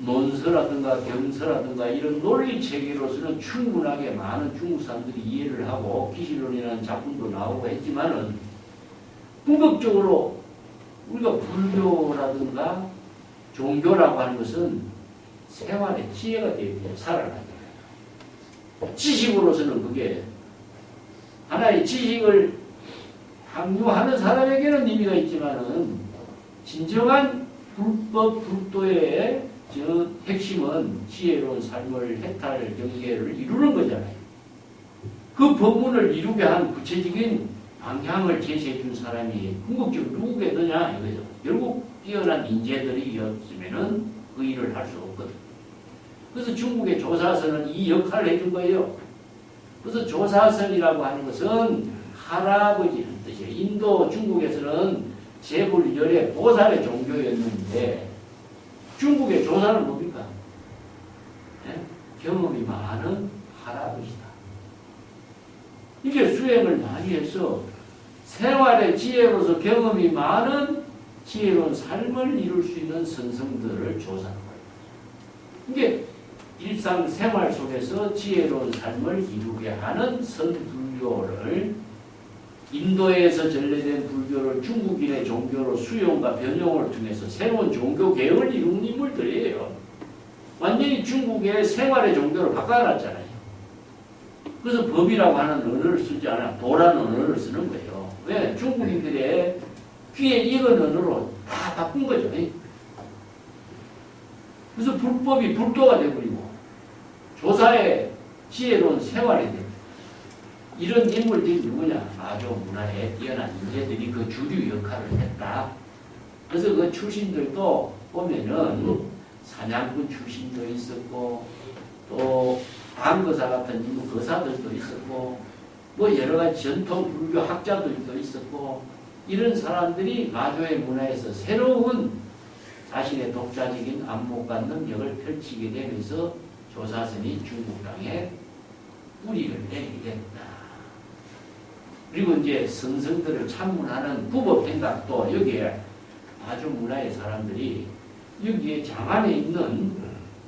논서라든가 경서라든가 이런 논리 체계로서는 충분하게 많은 중국 사람들이 이해를 하고 기실론이라는 작품도 나오고 했지만은 궁극적으로 우리가 불교라든가 종교라고 하는 것은 생활의 지혜가 되어야 살아가요. 지식으로서는 그게 하나의 지식을 향유하는 사람에게는 의미가 있지만은 진정한 불법 불도의 핵심은 지혜로운 삶을 해탈 경계를 이루는 거잖아요. 그 법문을 이루게 한 구체적인 방향을 제시해 준 사람이 궁극적으로 누구겠느냐 이거죠. 결국 뛰어난 인재들이었으면은 그 일을 할 수 없거든. 그래서 중국의 조사선은 이 역할을 해준 거예요. 그래서 조사선이라고 하는 것은 할아버지라는 뜻이에요. 인도 중국에서는 제불열의 보살의 종교였는데 중국의 조사는 뭡니까? 네? 경험이 많은 할아버지다. 이게 수행을 많이 해서 생활의 지혜로서 경험이 많은 지혜로운 삶을 이룰 수 있는 선성들을 조사하는 거예요. 이게 일상생활 속에서 지혜로운 삶을 이루게 하는 선불교를 인도에서 전래된 불교를 중국인의 종교로 수용과 변형을 통해서 새로운 종교 개혁을 이룬 인물들이에요. 완전히 중국의 생활의 종교를 바꿔놨잖아요. 그래서 법이라고 하는 언어를 쓰지 않아 도라는 언어를 쓰는 거예요. 왜? 중국인들의 귀에 익은 언어로 다 바꾼 거죠. 그래서 불법이 불도가 되어버리고 조사의 지혜로운 생활이 됩니다. 이런 인물들이 누구냐? 마조 문화에 뛰어난 인재들이 그 주류 역할을 했다. 그래서 그 출신들도 보면은 사냥꾼 출신도 있었고 또 방거사 같은 인물 거사들도 있었고 뭐 여러 가지 전통 불교 학자들도 있었고 이런 사람들이 마조의 문화에서 새로운 자신의 독자적인 안목과 능력을 펼치게 되면서 조사선이 중국 땅에 뿌리를 내리게 됐다. 그리고 이제 선성들을 참문하는 부법행각도 여기에 마조 문화의 사람들이 여기에 장안에 있는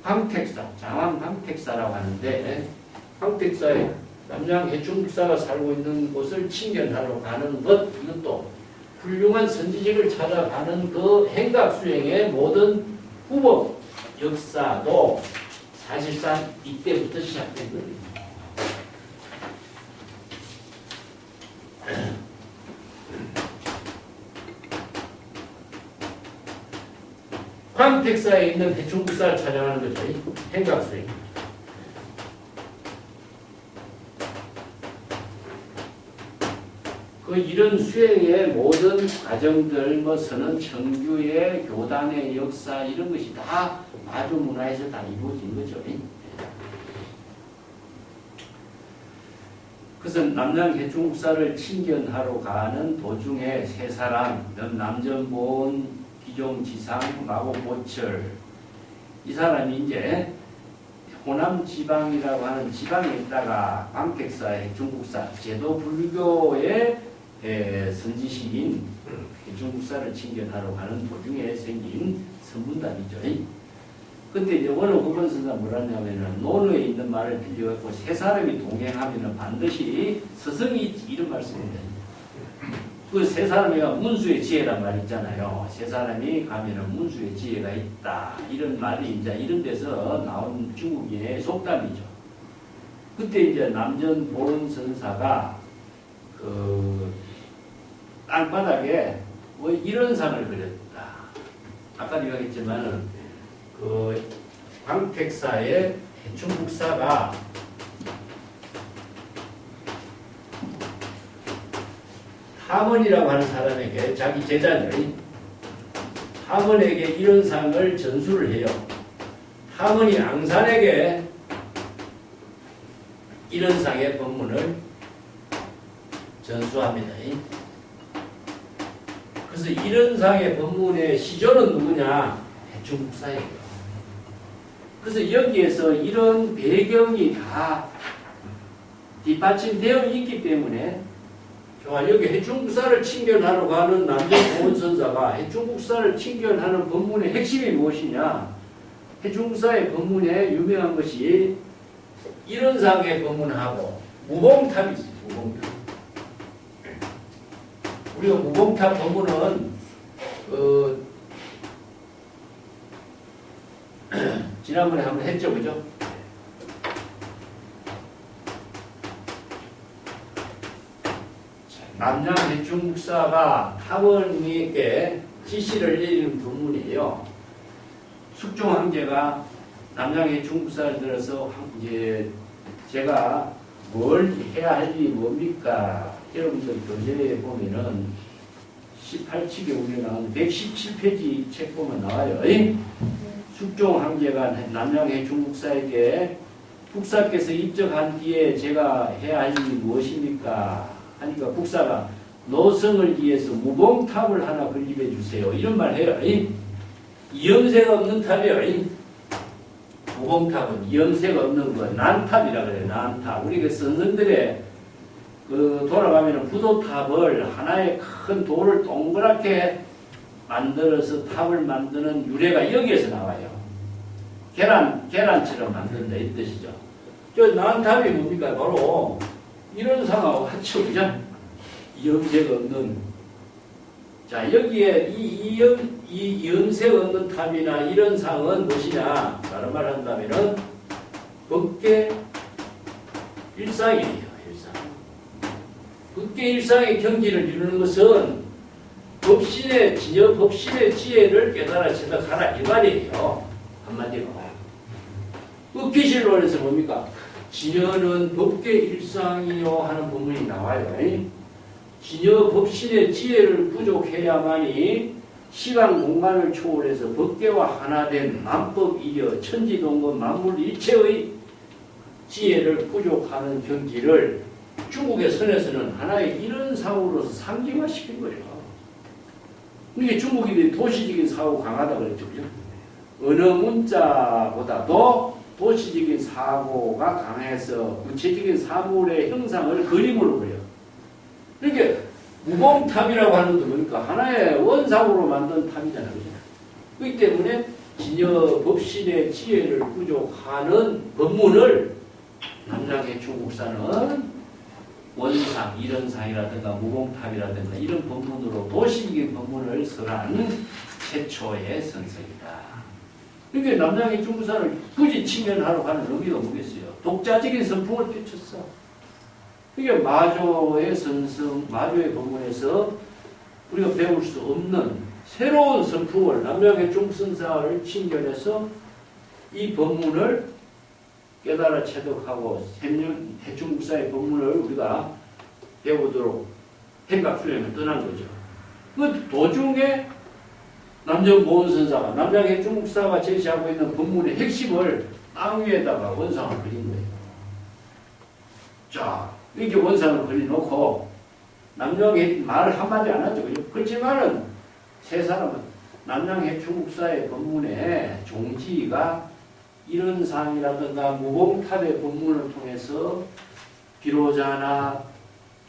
황택사, 장안 황택사라고 하는데 황택사의 남양 해충국사가 살고 있는 곳을 친견하러 가는 것, 이것도 훌륭한 선지식을 찾아가는 그 행각수행의 모든 후보 역사도 사실상 이때부터 시작된 겁니다. 광택사에 있는 해충국사를 찾아가는 거죠. 행각수행. 그 이런 수행의 모든 과정들, 뭐 선언 청규의 교단의 역사 이런 것이 다 마주 문화에서 다 이루어진 거죠. 그래서 남양 해충국사를 친견하러 가는 도중에 세 사람, 남전본, 기종지상, 마곡보철, 이 사람이 이제 호남 지방이라고 하는 지방에 있다가 광택사 해충국사 제도 불교의 선지식인 해충국사를 친견하러 가는 도중에 생긴 선문답이죠. 근데 이제 원어 후번선사 뭐라냐면은 논어에 있는 말을 빌려갖고 세 사람이 동행하면은 반드시 서성이 있지 이런 말씀입니다. 그 세 사람이 문수의 지혜란 말 있잖아요. 세 사람이 가면은 문수의 지혜가 있다. 이런 말이 이제 이런 데서 나온 중국인의 속담이죠. 그때 이제 남전 보른선사가 그 땅바닥에 뭐 이런 상을 그렸다. 아까 내가 했지만은 그 광택사의 해충국사가 하먼이라고 하는 사람에게 자기 제자들 하먼에게 이런 상을 전수를 해요. 하먼이 앙산에게 이런 상의 법문을 전수합니다. 그래서 이런 상의 법문의 시조는 누구냐? 해충국사예요. 그래서 여기에서 이런 배경이 다 뒷받침되어 있기 때문에 자, 여기 해충국사를 친견하러 가는 남전보은선사가 해충국사를 친견하는 법문의 핵심이 무엇이냐? 해충국사의 법문에 유명한 것이 이런 상의 법문하고 무봉탑이 있어요. 무봉탑. 우리가 무봉탑 법문은 지난번에 한번 했죠, 그죠? 남양 해충국사가 하원에게 지시를 내리는 법문이에요. 숙종 황제가 남양 해충국사를 들어서 이제 제가 뭘 해야 할 일이 뭡니까? 여러분들 교재에 보면은 18칙에 우리가 나온 117페이지 책 보면 나와요. 숙종 황제가 남양 해충국사에게 국사께서 입적한 뒤에 제가 해야 할 일이 무엇입니까? 하니까 국사가 노성을 위해서 무봉탑을 하나 건립해 주세요. 이런 말 해요. 이염새가 없는 탑이에요. 무봉탑은 이염새가 없는 거 난탑이라 그래요. 난탑. 우리 그 선생들의 그 돌아가면 부도탑을 하나의 큰 돌을 동그랗게 만들어서 탑을 만드는 유래가 여기에서 나와요. 계란처럼 만든다 이 뜻이죠. 저 난탑이 뭡니까? 바로 이런 상하고 같이 그죠? 이염새가 없는. 자, 여기에 이 염색 없는 탑이나 이런 상은 무엇이냐? 다른 말 한다면은 법계 일상이에요. 일상. 법계 일상의 경지를 이루는 것은 법신의 진여 법신의 지혜를 깨달아 지덕하라 이 말이에요. 한마디로. 법계실론에서 뭡니까? 진여는 법계 일상이요 하는 부분이 나와요. 진여 법신의 지혜를 부족해야만이 시간 공간을 초월해서 법계와 하나된 만법이여 천지동건 만물 일체의 지혜를 부족하는 경지를 중국의 선에서는 하나의 이런 사고로서 상징화시킨 거예요. 그러니까 중국인들이 도시적인 사고 강하다 그랬죠. 그죠? 어느 문자보다도 도시적인 사고가 강해서 구체적인 사물의 형상을 그림으로 그려요. 그러니까 무봉탑이라고 하는 것도 보니까 하나의 원상으로 만든 탑이잖아요. 그죠? 그렇기 때문에 진여 법신의 지혜를 부족하는 법문을 남양해충국사는 원상, 이런상이라든가 무공탑이라든가 이런 법문으로 도시적인 법문을 설한 최초의 선생이다. 그러니까 남양해충국사를 굳이 칭연하러 가는 의미가 뭐겠어요? 독자적인 선풍을 펼쳤어. 그러니까 마조의 선성, 마조의 법문에서 우리가 배울 수 없는 새로운 선풍을 남양해충선사를 칭견해서 이 법문을 깨달아 체득하고 해충국사의 법문을 우리가 배우도록 행각수행을 떠난 거죠. 그 도중에 남정보은선사가 남양해충국사가 제시하고 있는 법문의 핵심을 땅 위에다가 원상을 그린 거예요. 자, 이렇게 원상을 그려놓고 남양해 말을 한마디 안 하죠. 그렇지만은 세 사람은 남양해충국사의 법문의 종지가 이런상이라든가 무공탑의 법문을 통해서 비로자나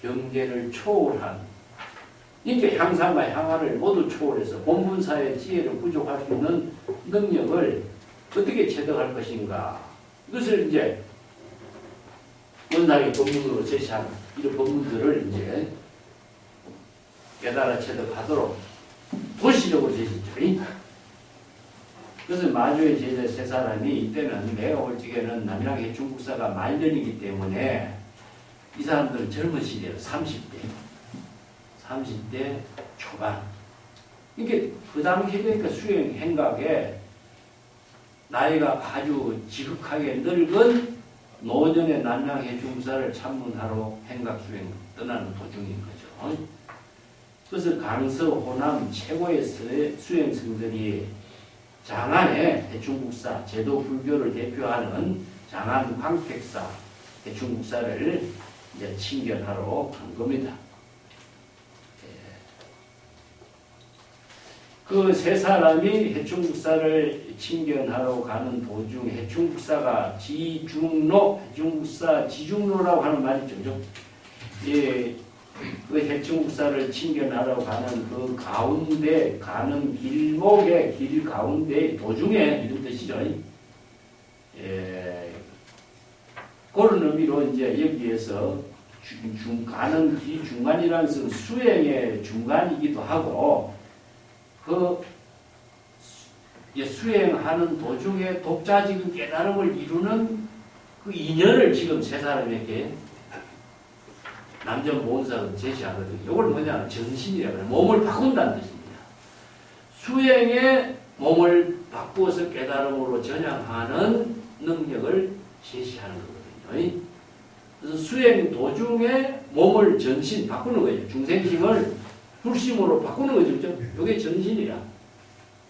경계를 초월한, 그러니까 향상과 향화를 모두 초월해서 본분사의 지혜를 부족할 수 있는 능력을 어떻게 체득할 것인가. 이것을 이제 원상의 법문으로 제시한 이런 법문들을 이제 깨달아 체득하도록 도시적으로 제시했죠. 그래서 마주의 제자 세 사람이 이때는 내가 올 적에는 남양해충국사가 말년이기 때문에 이 사람들은 젊은 시대로 30대 초반. 이게 그 당시에 그러니까 수행 행각에 나이가 아주 지극하게 늙은 노년의 남양해충국사를 참문하러 행각 수행 떠나는 도중인 거죠. 그래서 강서, 호남 최고의 수행승들이 장안의 해충국사, 제도 불교를 대표하는 장안 광택사 해충국사를 이제 칭견하러 간 겁니다. 그 세 사람이 해충국사를 칭견하러 가는 도중 해충국사가 지중로, 해충국사 지중로라고 하는 말이 있죠. 예, 그 해충국사를 칭견하러 가는 그 가운데 가는 길목의 길 가운데 도중에 이런 뜻이죠. 예, 그런 의미로 이제 여기에서 가는 길 중간이라는 것은 수행의 중간이기도 하고 그 수행하는 도중에 독자적인 깨달음을 이루는 그 인연을 지금 세 사람에게 남정보은사가 제시하거든요. 이걸 뭐냐? 정신이라고 해요. 몸을 바꾼다는 뜻입니다. 수행에 몸을 바꾸어서 깨달음으로 전향하는 능력을 제시하는 거거든요. 그래서 수행 도중에 몸을 전신 바꾸는 거예요. 중생심을 불심으로 바꾸는 거죠. 이게 전신이라.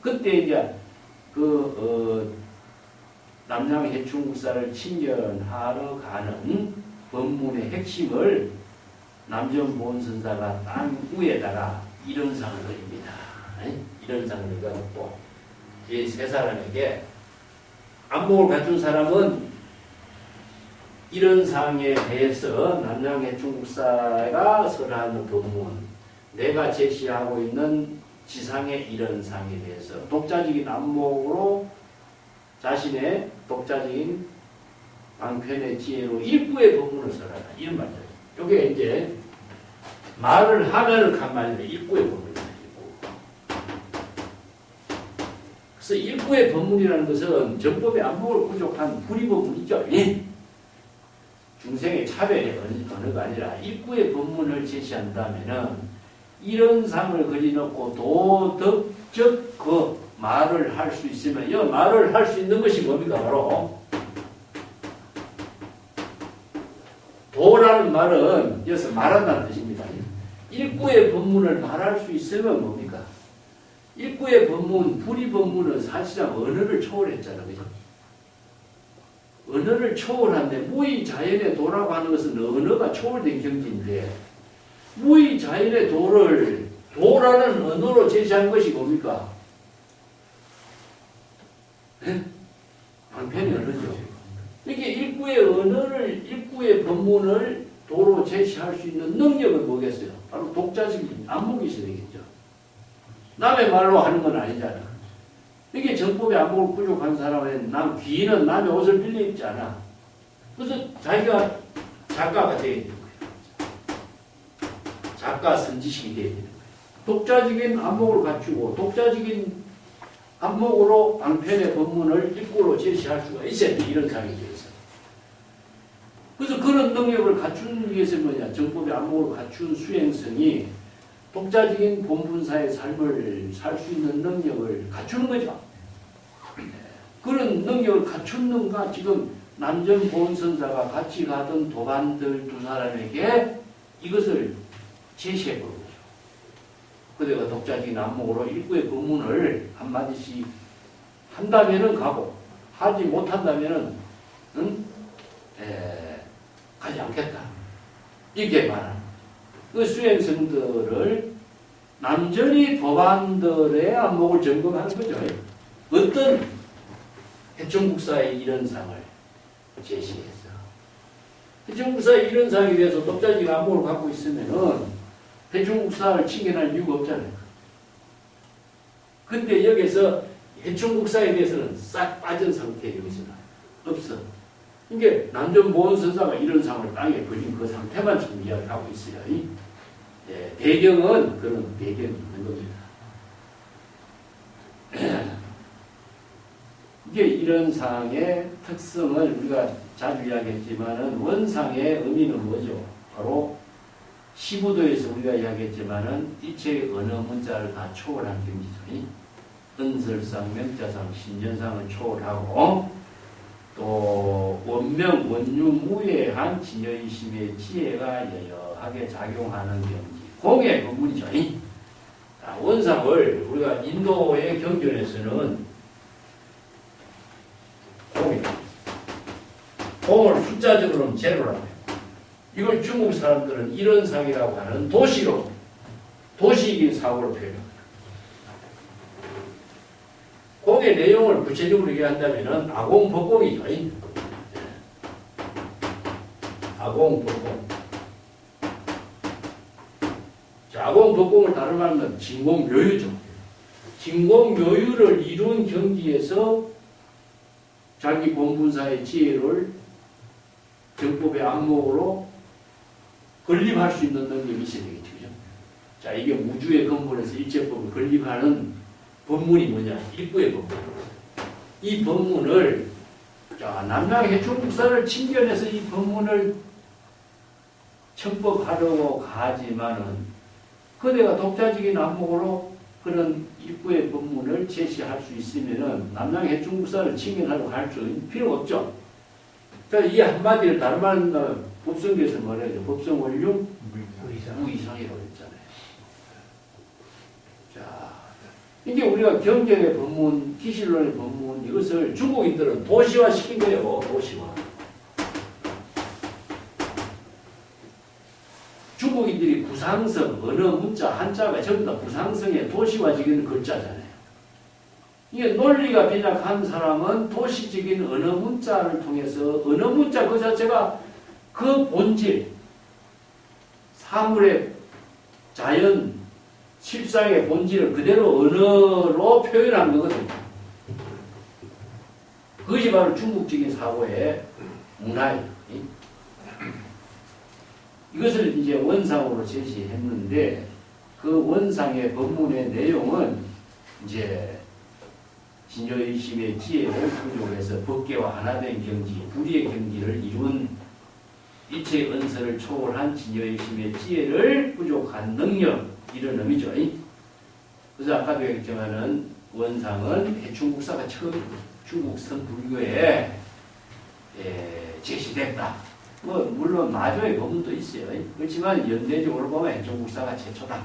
그때 이제 남양해충국사를 칭견하러 가는 법문의 핵심을 남정보은선사가 땅 위에다가 이런상을 그립니다. 이런상을 그려놓고 이 세 사람에게 안목을 갖춘 사람은 이런상에 대해서 남양해충국사가 설하는 법문, 내가 제시하고 있는 지상의 이런상에 대해서 독자적인 안목으로 자신의 독자적인 방편의 지혜로 일부의 법문을 설하라. 이런 말이죠. 이게 이제 말을 하면은 간 말인데 일부의 법문이다. 그래서 일부의 법문이라는 것은 정법의 안목을 부족한 불의법문이죠. 중생의 차별의 언어가 아니라 일부의 법문을 제시한다면은 이런 상을 그려놓고 도덕적 그 말을 할 수 있으면 이 말을 할 수 있는 것이 뭡니까? 바로 도라는 말은 여기서 말한다는 뜻입니다. 일구의 법문을 말할 수 있으면 뭡니까? 일구의 법문, 불의법문은 사실상 언어를 초월했잖아요. 그죠? 언어를 초월한데 무의자연의 도라고 하는 것은 언어가 초월된 경지인데 무의자연의 도라는 언어로 제시한 것이 뭡니까? 방편의 언어죠. 이게 일구의 법문을 도로 제시할 수 있는 능력은 뭐겠어요? 바로 독자적인 안목이 있어야 되겠죠. 남의 말로 하는 건 아니잖아. 이게 정법의 안목을 부족한 사람은 귀인은 남의 옷을 빌려 입지 않아. 그래서 자기가 작가가 되어야 되는 거예요. 작가 선지식이 되어야 되는 거예요. 독자적인 안목을 갖추고 독자적인 안목으로 방편의 본문을 입구로 제시할 수가 있어야 돼. 이런 상황에 대해서. 그래서 그런 능력을 갖추는 위해서 뭐냐. 정법의 안목을 갖춘 수행성이 독자적인 본분사의 삶을 살 수 있는 능력을 갖추는 거죠. 그런 능력을 갖췄는가 지금 남전 보은선사가 같이 가던 도반들 두 사람에게 이것을 제시해 보는 거죠. 그대가 독자적인 안목으로 일부의 법문을 한마디씩 한다면은 가고 하지 못한다면은 가지 않겠다. 이렇게 말하는 그 수행성들을 남전이 도반들의 안목을 점검하는 거죠. 어떤 해충국사의 이런 상을 제시해서 해충국사의 이런 상에 대해서 독자적인 안목을 갖고 있으면은 해충국사를 칭견할 이유가 없잖아요. 근데 여기서 해충국사에 대해서는 싹 빠진 상태에 여기서는 없어. 이게 남전 보은선사가 이런 상을 땅에 걸린 그 상태만 지금 이야기하고 있어요. 배경은 그런 배경이 있는 겁니다. 이게 이런 상의 특성을 우리가 자주 이야기했지만은 원상의 의미는 뭐죠? 바로 시부도에서 우리가 이야기했지만은 이체의 언어 문자를 다 초월한 경지죠. 은설상, 명자상, 신전상을 초월하고 또 원명, 원유, 무예한 진여의심의 지혜가 여여하게 작용하는 경지. 공의 본문이죠. 원상을 우리가 인도의 경전에서는 공을 숫자적으로는 제로라고 해요. 이걸 중국 사람들은 이런 상이라고 하는 도시로, 도시적인 사고로 표현합니다. 공의 내용을 구체적으로 얘기한다면 아공법공이죠. 아공법공. 아공법공을 다른 말하면 진공묘유죠. 진공묘유를 이룬 경지에서 자기 본분사의 지혜를 정법의 안목으로 건립할 수 있는 능력이 있어야 되겠죠. 자, 이게 우주의 근본에서 일체법을 건립하는 법문이 뭐냐? 일부의 법문. 이 법문을, 자, 남양해충국사를 칭견해서 이 법문을 첨법하려고 가지만은 그대가 독자적인 안목으로 그런 일부의 법문을 제시할 수 있으면은 남양해충국사를 칭견하려고 할 필요가 없죠. 이 한마디를 다른 말은 법성계에서 말해야죠. 법성원류 무이상이라고 했잖아요. 자, 이게 우리가 경전의 법문, 기실론의 법문 이것을 중국인들은 도시화 시킨 거예요. 도시화. 중국인들이 구상성, 언어 문자, 한자가 전부 다 구상성의 도시화적인 글자잖아요. 이게 논리가 빈약한 사람은 도시적인 언어 문자를 통해서 언어 문자 그 자체가 그 본질, 사물의 자연, 실상의 본질을 그대로 언어로 표현한 거거든요. 그것이 바로 중국적인 사고의 문화예요. 이것을 이제 원상으로 제시했는데 그 원상의 법문의 내용은 이제 진여의심의 지혜를 부족해서 법계와 하나된 경지, 불의의 경지를 이룬 일체의 은서를 초월한 진여의심의 지혜를 부족한 능력, 이런 의미죠. 그래서 아까도 얘기했지만은 원상은 해충국사가 처음 중국 선불교에 제시됐다. 물론 마조의 법문도 있어요. 그렇지만 연대적으로 보면 해충국사가 최초다.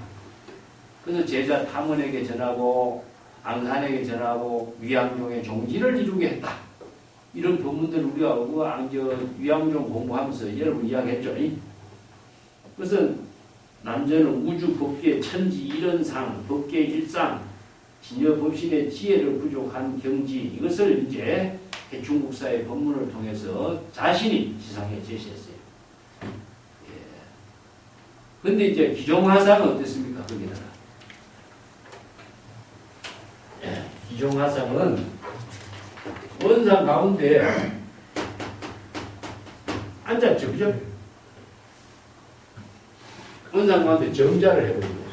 그래서 제자 탐원에게 전하고 앙산에게 전하고 위양종의 종지를 이루게 했다. 이런 법문들을 우리가 위양종 공부하면서 여러분 이야기했죠. 그래서 남전은 우주 법계 천지 이런상 법계 일상 진여 법신의 지혜를 부족한 경지 이것을 이제 해충국사의 법문을 통해서 자신이 지상에 제시했어요. 그런데 이제 기종화상은 어땠습니까? 거기다가 기종화상은 원상 가운데 앉았죠. 그죠? 원상 가운데 정자를 해버린 거죠.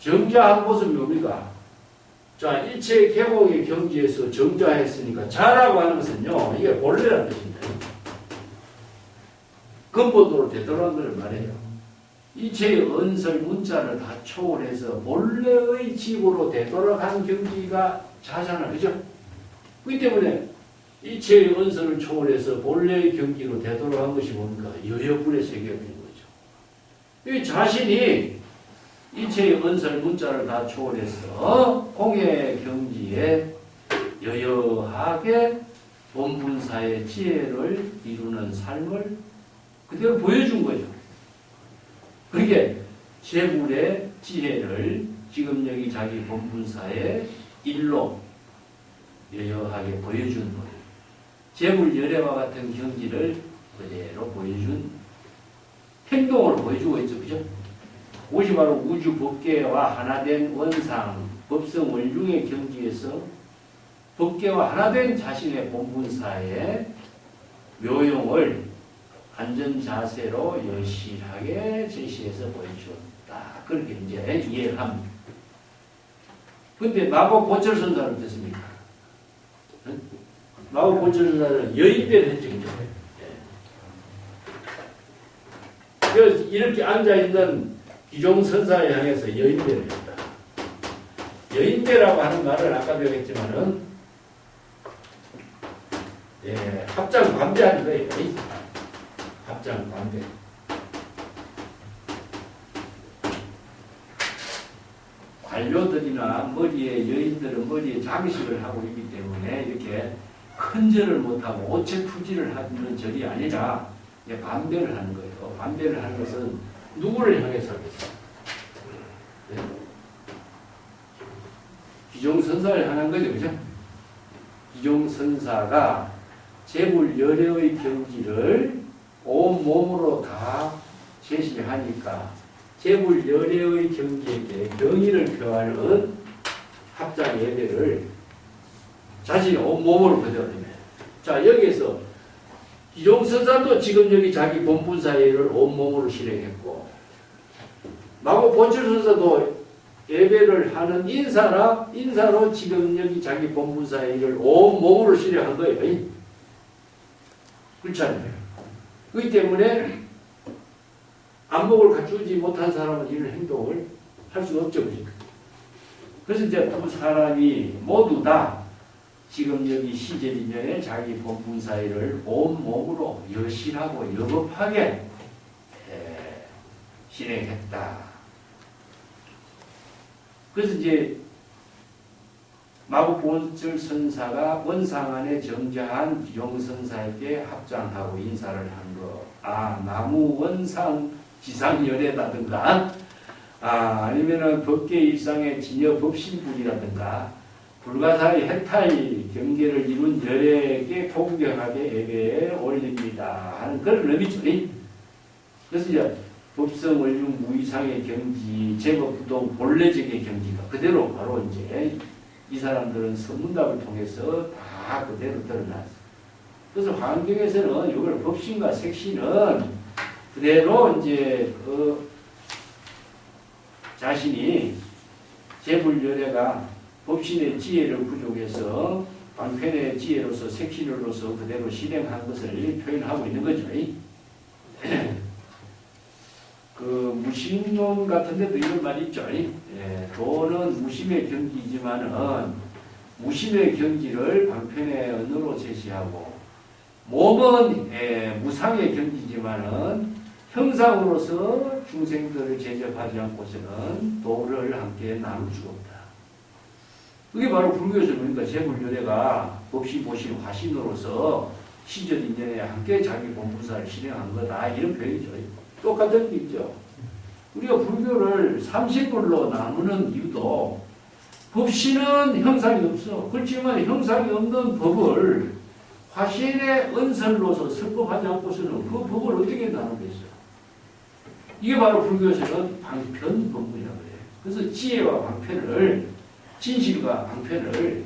정자한 것은 뭡니까? 자, 일체 계곡의 경지에서 정자했으니까 자라고 하는 것은요, 이게 본래라는 뜻입니다. 근본도로 되돌아간 걸 말해요. 일체의 언설 문자를 다 초월해서 본래의 지구로 되돌아간 경지가 자잖아. 그죠? 그렇기 때문에 일체의 언설을 초월해서 본래의 경지로 되돌아간 것이 뭡니까? 여여불의 세계가 되는 거죠. 이 자신이 일체의 언설 문자를 다 초월해서 공의 경지에 여여하게 본분사의 지혜를 이루는 삶을 그대로 보여준 거죠. 그러니까 재불의 지혜를 지금 여기 자기 본분사의 일로 여여하게 보여준 거예요. 재불 열애와 같은 경지를 그대로 보여준 행동을 보여주고 있죠. 그죠? 그것이 바로 우주 법계와 하나된 원상, 법성 원중의 경지에서 법계와 하나된 자신의 본분사의 묘용을 안전자세로 여실하게 제시해서 보여주었다. 그렇게 이제 이해를 합니다. 근데 마법 보철선사는 어떻습니까? 마법 보철선사는 여인배를 했죠. 그래서 이렇게 앉아있는 기종선사에 향해서 여인배를 했다. 여인배라고 하는 말을 아까도 했지만은, 합장 관대하는 거예요. 합장 관대. 관료들이나 여인들은 머리에 장식을 하고 있기 때문에 이렇게 큰 절을 못하고 오체투지를 하는 절이 아니라 반대를 하는 거예요. 반대를 하는 것은 누구를 향해서 하겠어요? 네? 기종선사를 향한 거죠. 그죠? 기종선사가 재불 열애의 경지를 온 몸으로 다 제시하니까 재불 열애의 경지에게 경의를 표하는 합장 예배를 자신이 온 몸으로 그대로 합니다. 자, 여기에서 기종선사도 지금 여기 자기 본분사예를 온 몸으로 실행했고, 마고 본철선사도 예배를 하는 인사로 지금 여기 자기 본분사예를 온 몸으로 실행한 거예요. 그렇잖아요. 그렇기 때문에 안목을 갖추지 못한 사람은 이런 행동을 할 수가 없죠. 그래서 이제 두 사람이 모두 다 지금 여기 시제리년에 자기 본분사의를 온몸으로 여실하고 여법하게 실행했다. 그래서 이제 마법본철선사가 원상 안에 정자한 기종선사에게 합장하고 인사를 한 거. 나무 원상 지상열애라든가, 아니면은 법계 일상의 진여 법신분이라든가, 불가사의 해탈 경계를 이룬 열애에게 공경하게 예배에 올립니다 하는 그런 의미죠. 그래서 이제 법성 원중 무이상의 경지, 제법부동 본래적의 경지가 그대로 바로 이제 이 사람들은 선문답을 통해서 다 그대로 드러났어요. 그래서 환경에서는 이걸 법신과 색신은 그대로 이제 자신이 재불열애가 법신의 지혜를 부족해서 방편의 지혜로서 색신으로서 그대로 실행한 것을 표현하고 있는 거죠. 그 무심론 같은 데도 이런 말이 있죠. 도는 무심의 경지이지만은 무심의 경지를 방편의 언어로 제시하고, 몸은 무상의 경지지만은 형상으로서 중생들을 제접하지 않고서는 도를 함께 나눌 수 없다. 그게 바로 불교에서 보니까 재불열애가 법시, 보시, 화신으로서 시절 인연에 함께 자기 본분사를 실행한 거다. 이런 표현이죠. 똑같은 게 있죠. 우리가 불교를 30불로 나누는 이유도 법신은 형상이 없어. 그렇지만 형상이 없는 법을 화신의 언설로서 설법하지 않고서는 그 법을 어떻게 나누겠어요? 이게 바로 불교에서는 방편 법문이라고 해요. 그래서 지혜와 방편을, 진실과 방편을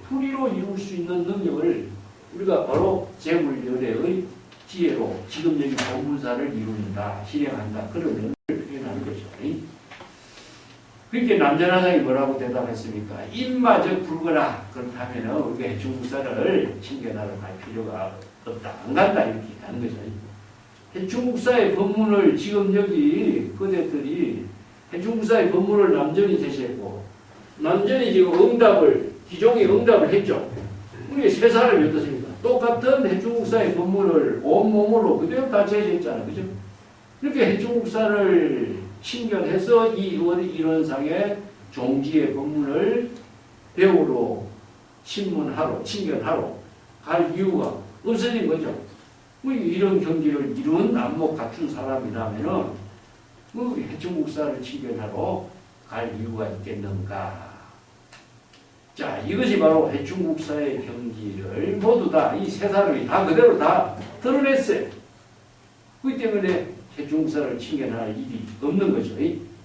풀이로 이룰 수 있는 능력을 우리가 바로 재물연애의 지혜로 지금 여기 본분사를 이룬다, 실행한다. 그런 의미를 표현하는 거죠. 그렇게 남전하상이 뭐라고 대답했습니까? 입마저 불거나 그렇다면 우리가 해충국사를 챙겨나러 갈 필요가 없다. 안 간다. 이렇게 하는 거죠. 해충국사의 법문을 지금 여기 그대들이 해충국사의 법문을 남전이 제시했고 남전이 지금 기종의 응답을 했죠. 우리 세 사람이 어떻습니까? 똑같은 해충국사의 법문을 온몸으로 그대로 다 제시했잖아요. 그죠? 이렇게 해충국사를 친견해서 이 이론상의 종지의 법문을 배우러 친문하러 친견하러 갈 이유가 없어진 거죠. 뭐 이런 경지를 이룬 안목 갖춘 사람이라면은 뭐 해충국사를 친견하러 갈 이유가 있겠는가? 자, 이것이 바로 해충국사의 경지를 모두 다 이 세 사람이 다 그대로 다 드러냈어요. 그렇기 때문에 해충국사를 친견할 일이 없는 거죠.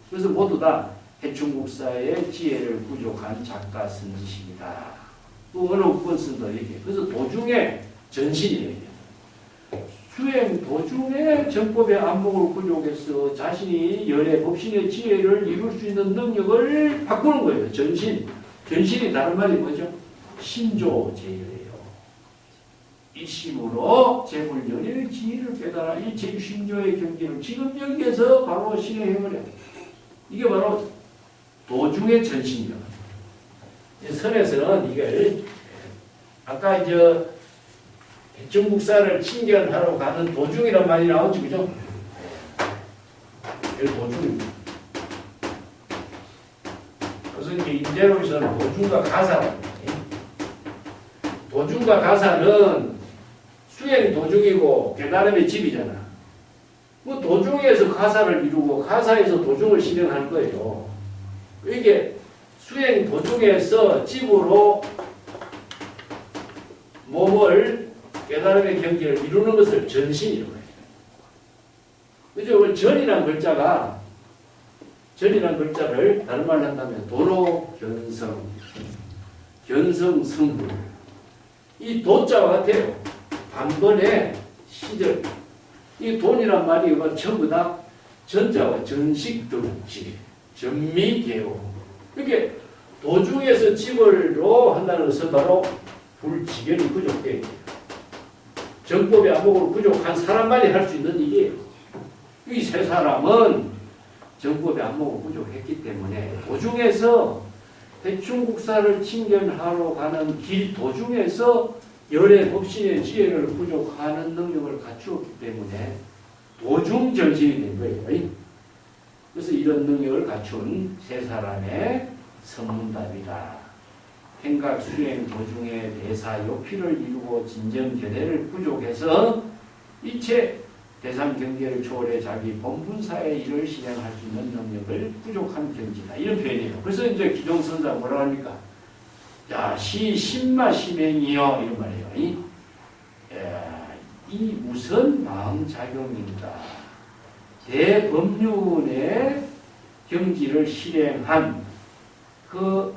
그래서 모두 다 해충국사의 지혜를 부족한 작가 쓴 짓입니다. 또 어느 권쓴도 이렇게. 그래서 도중에 전신이에요. 수행 도중에 정법의 안목을 부족해서 자신이 열의 법신의 지혜를 이룰 수 있는 능력을 바꾸는 거예요. 전신. 전신이 다른 말이 뭐죠? 신조제예요. 일심으로 재물연의 지혜를 깨달아 이 제6신조의 경지를 지금 여기에서 바로 실행해버려. 이게 바로 도중의 전신이요. 선에서는 이걸 아까 이제 해충국사를 친견하러 가는 도중이란 말이 나오지, 그죠? 이 도중입니다. 그래서 이제 인재로서는 도중과 가사. 도중과 가사는 수행 도중이고 깨달음의 집이잖아. 뭐 도중에서 가사를 이루고 가사에서 도중을 실행할 거예요. 이게 수행 도중에서 집으로 몸을 깨달음의 경지를 이루는 것을 전신이라고 해요. 그죠? 전이라는 글자를 다른 말로 한다면 도로 견성, 견성 성불. 이 도자와 같아요. 반번에 시절. 이 돈이란 말이 전부 다 전자와 전식등지, 전미개오. 이렇게 도중에서 집을로 한다는 것은 바로 불지견이 부족되어 있어요. 정법의 안목으로 부족한 사람만이 할 수 있는 일이에요. 이 세 사람은 정법의 안목을 부족했기 때문에 도중에서 해충국사를 친견하러 가는 길 도중에서 열의 법신의 지혜를 부족하는 능력을 갖추었기 때문에 도중 정신이 된 거예요. 그래서 이런 능력을 갖춘 세 사람의 선문답이다. 행각 수행 도중에 대사 요피를 이루고 진정견해를 부족해서 이체 대상 경계를 초월해 자기 본분사의 일을 실행할 수 있는 능력을 부족한 경지다. 이런 표현이에요. 그래서 이제 기종선사 뭐라고 합니까? 자, 신마 심행이요. 이런 말이에요. 이 무슨 마음작용인가? 대법륜의 경지를 실행한 그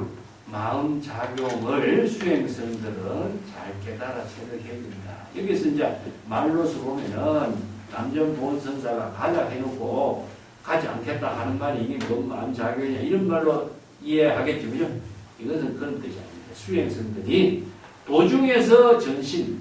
마음작용을 수행성들은 잘 깨달아 체득해야 된다. 여기서 이제 말로서 보면은 남전 보원선사가 가자 해놓고 가지 않겠다 하는 말이 이게 뭔 마음작용이냐 이런 말로 이해하겠죠. 그죠? 이것은 그런 뜻이 아닙니다. 수행성들이 도중에서 전신,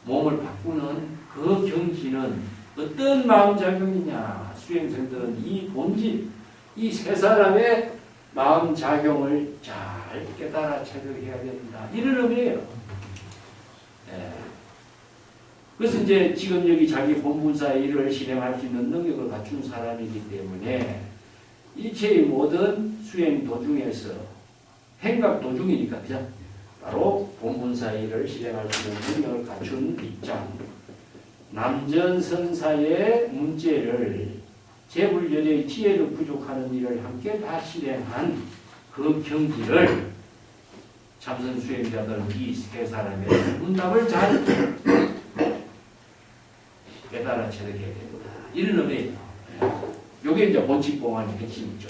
몸을 바꾸는 그 경지는 어떤 마음작용이냐. 수행성들은 이 본질, 이 세 사람의 마음작용을 잘 깨달아 체득해야 된다. 이런 의미예요. 네. 그래서 이제 지금 여기 자기 본분사의 일을 실행할 수 있는 능력을 갖춘 사람이기 때문에 일체의 모든 수행 도중에서 행각 도중이니까 그죠? 바로 본분사의 일을 실행할 수 있는 능력을 갖춘 입장. 남전선사의 문제를 재불연의 지혜를 부족하는 일을 함께 다 실행한 그 경지를 참선 수행자들은 이 세 사람의 문답을 잘 깨달아 체득해야 됩니다. 이런 의미예요. 이게 이제 본칙공안의 핵심이죠.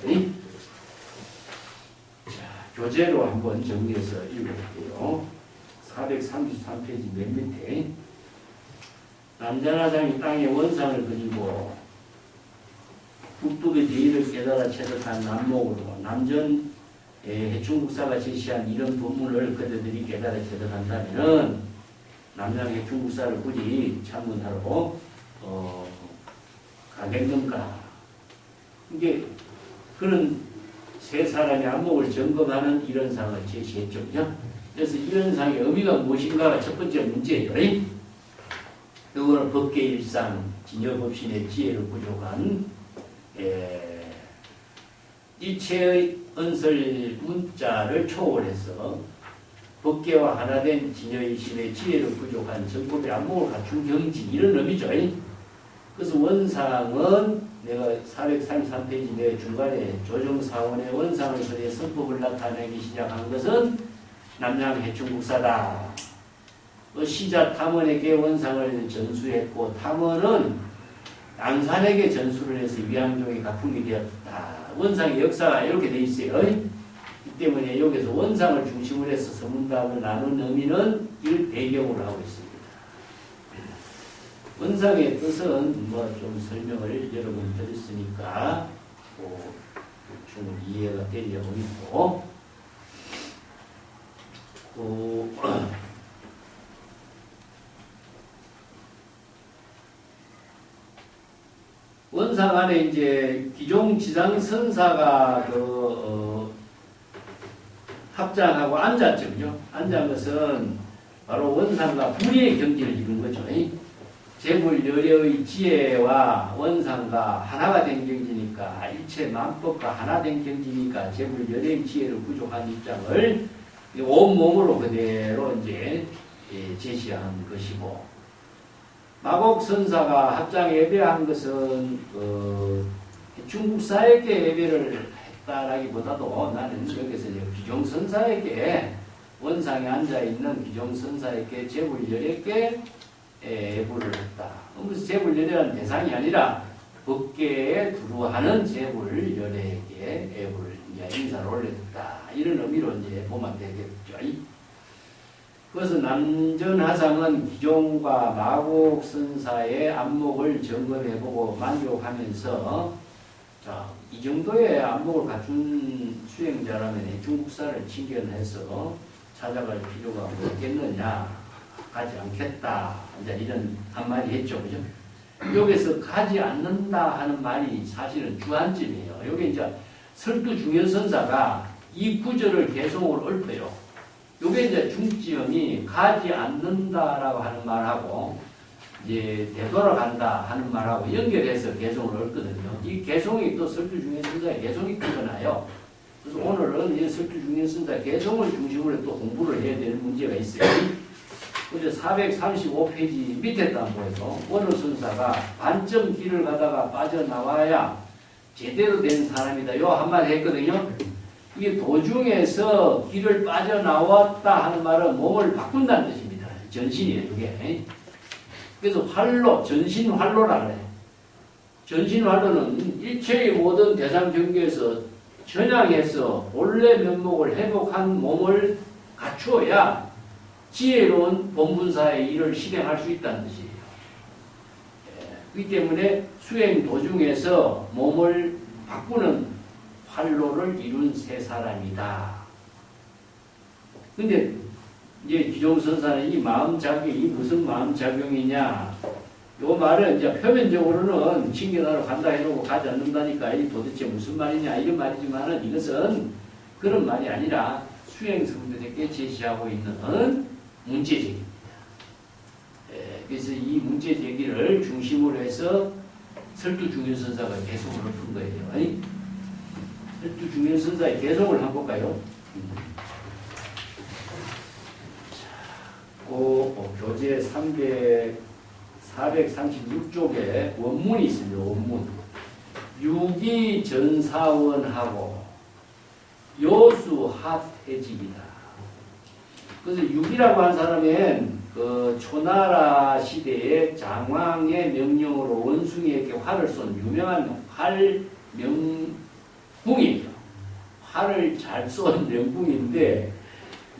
자, 교재로 한번 정리해서 읽어볼게요. 433페이지 맨 밑에 남자나장이 땅에 원상을 그리고 북두의 대의를 깨달아 체득한 남목으로 남전 해충국사가 제시한 이런 법문을 그대들이 깨달아 체득한다면 남양 해충국사를 굳이 창문하러 가겠는가? 이게 그런 세 사람의 안목을 점검하는 이런 상을 제시했죠. 그래서 이런 상의 의미가 무엇인가가 첫 번째 문제예요. 이거는 법계일상 진여법신의 지혜를 부족한 일체의 언설 문자를 초월해서 법계와 하나된 진여일신의 지혜를 부족한 정법의 안목을 갖춘 경지 이런 의미죠. 그래서 원상은 내가 433페이지 내 중간에 조정사원의 원상을 그려 선법을 나타내기 시작한 것은 남양 해충국사다. 시자 탐원에게 원상을 전수했고 탐원은 양산에게 전수를 해서 위암종이 가풍이 되었다. 원상의 역사가 이렇게 돼 있어요. 이 때문에 여기서 원상을 중심으로 해서 서문답을 나눈 의미는 이를 배경으로 하고 있습니다. 원상의 뜻은 뭐 좀 설명을 여러 번 드렸으니까 충분히 이해가 되려고 있고 원상 안에 이제 기종 지상선사가 합장하고 앉았죠. 그죠? 앉은 것은 바로 원상과 불의의 경지를 이룬 거죠. 재불열의 지혜와 원상과 하나가 된 경지니까 일체 만법과 하나 된 경지니까 재불열의 지혜를 부족한 입장을 온몸으로 그대로 이제 제시한 것이고 마곡선사가 합장 예배한 것은 중국사에게 예배를 했다라기보다도 나는 여기서 기종선사에게 원상에 앉아있는 기종선사에게 재불열에게 예불을 했다. 그래서 재불열이라는 대상이 아니라 법계에 두루하는 재불열에게 예불을 인사를 올렸다. 이런 의미로 이제 보면 되겠죠. 그래서 남전하상은 기종과 마곡선사의 안목을 점검해보고 만족하면서 자, 이 정도의 안목을 갖춘 수행자라면 해충국사를 칭견해서 찾아갈 필요가 없겠느냐. 가지 않겠다. 이제 이런 한마디 했죠. 그죠? 여기서 가지 않는다 하는 말이 사실은 주안점이에요. 여기 이제 설두중현선사가 이 구절을 개송을 읊어요. 요게 이제 중점이 가지 않는다라고 하는 말하고 이제 되돌아간다 하는 말하고 연결해서 개송을 읊거든요. 이 개송이 또 설두중현선사의 개송이 크거나요. 그래서 오늘은 이 설두중현선사 개송을 중심으로 또 공부를 해야 되는 문제가 있어요. 그래서 435페이지 밑에 단부에서 원어선사가 반점 길을 가다가 빠져나와야 제대로 된 사람이다. 요 한마디 했거든요. 이게 도중에서 길을 빠져나왔다 하는 말은 몸을 바꾼다는 뜻입니다. 전신이에요, 이게. 그래서 활로, 전신활로라 그래요. 전신활로는 일체의 모든 대상 경계에서 전향해서 본래 면목을 회복한 몸을 갖추어야 지혜로운 본분사의 일을 실행할 수 있다는 뜻이에요. 그렇기 때문에 수행 도중에서 몸을 바꾸는 활로를 이룬 세 사람이다. 근데 이제 기종선사는 이 마음작용이 무슨 마음작용이냐? 요 말은 이제 표면적으로는 칭견하러 간다 해놓고 가지 않는다니까 이 도대체 무슨 말이냐 이런 말이지만은 이것은 그런 말이 아니라 수행성들에게 제시하고 있는 문제제기입니다. 그래서 이 문제제기를 중심으로 해서 설두중현선사가 개송을 푼 거예요. 설두중현선사의 개송을 한번 볼까요? 교재 436쪽에 원문이 있습니다. 원문. 유기 전사원하고 요수 합해집이다. 그래서 유기라고 한 사람은 그 초나라 시대의 장왕의 명령으로 원숭이에게 활을 쏜 유명한 활명궁이에요. 활을 잘 쏜 명궁인데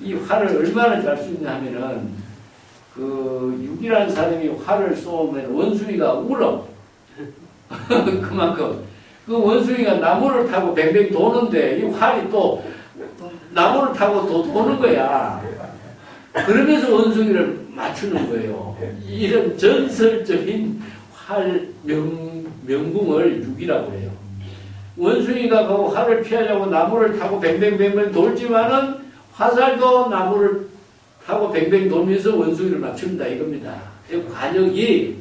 이 활을 얼마나 잘 쏘냐 하면은 그 육이라는 사람이 활을 쏘면 원숭이가 울어. 그만큼 그 원숭이가 나무를 타고 뱅뱅 도는데 이 활이 또 나무를 타고 또 도는 거야. 그러면서 원숭이를 맞추는 거예요. 이런 전설적인 명궁을 육이라고 해요. 원숭이가 그 활을 피하려고 나무를 타고 뱅뱅뱅뱅 돌지만은 화살도 나무를 타고 뱅뱅 돌면서 원숭이를 맞춘다 이겁니다. 관역이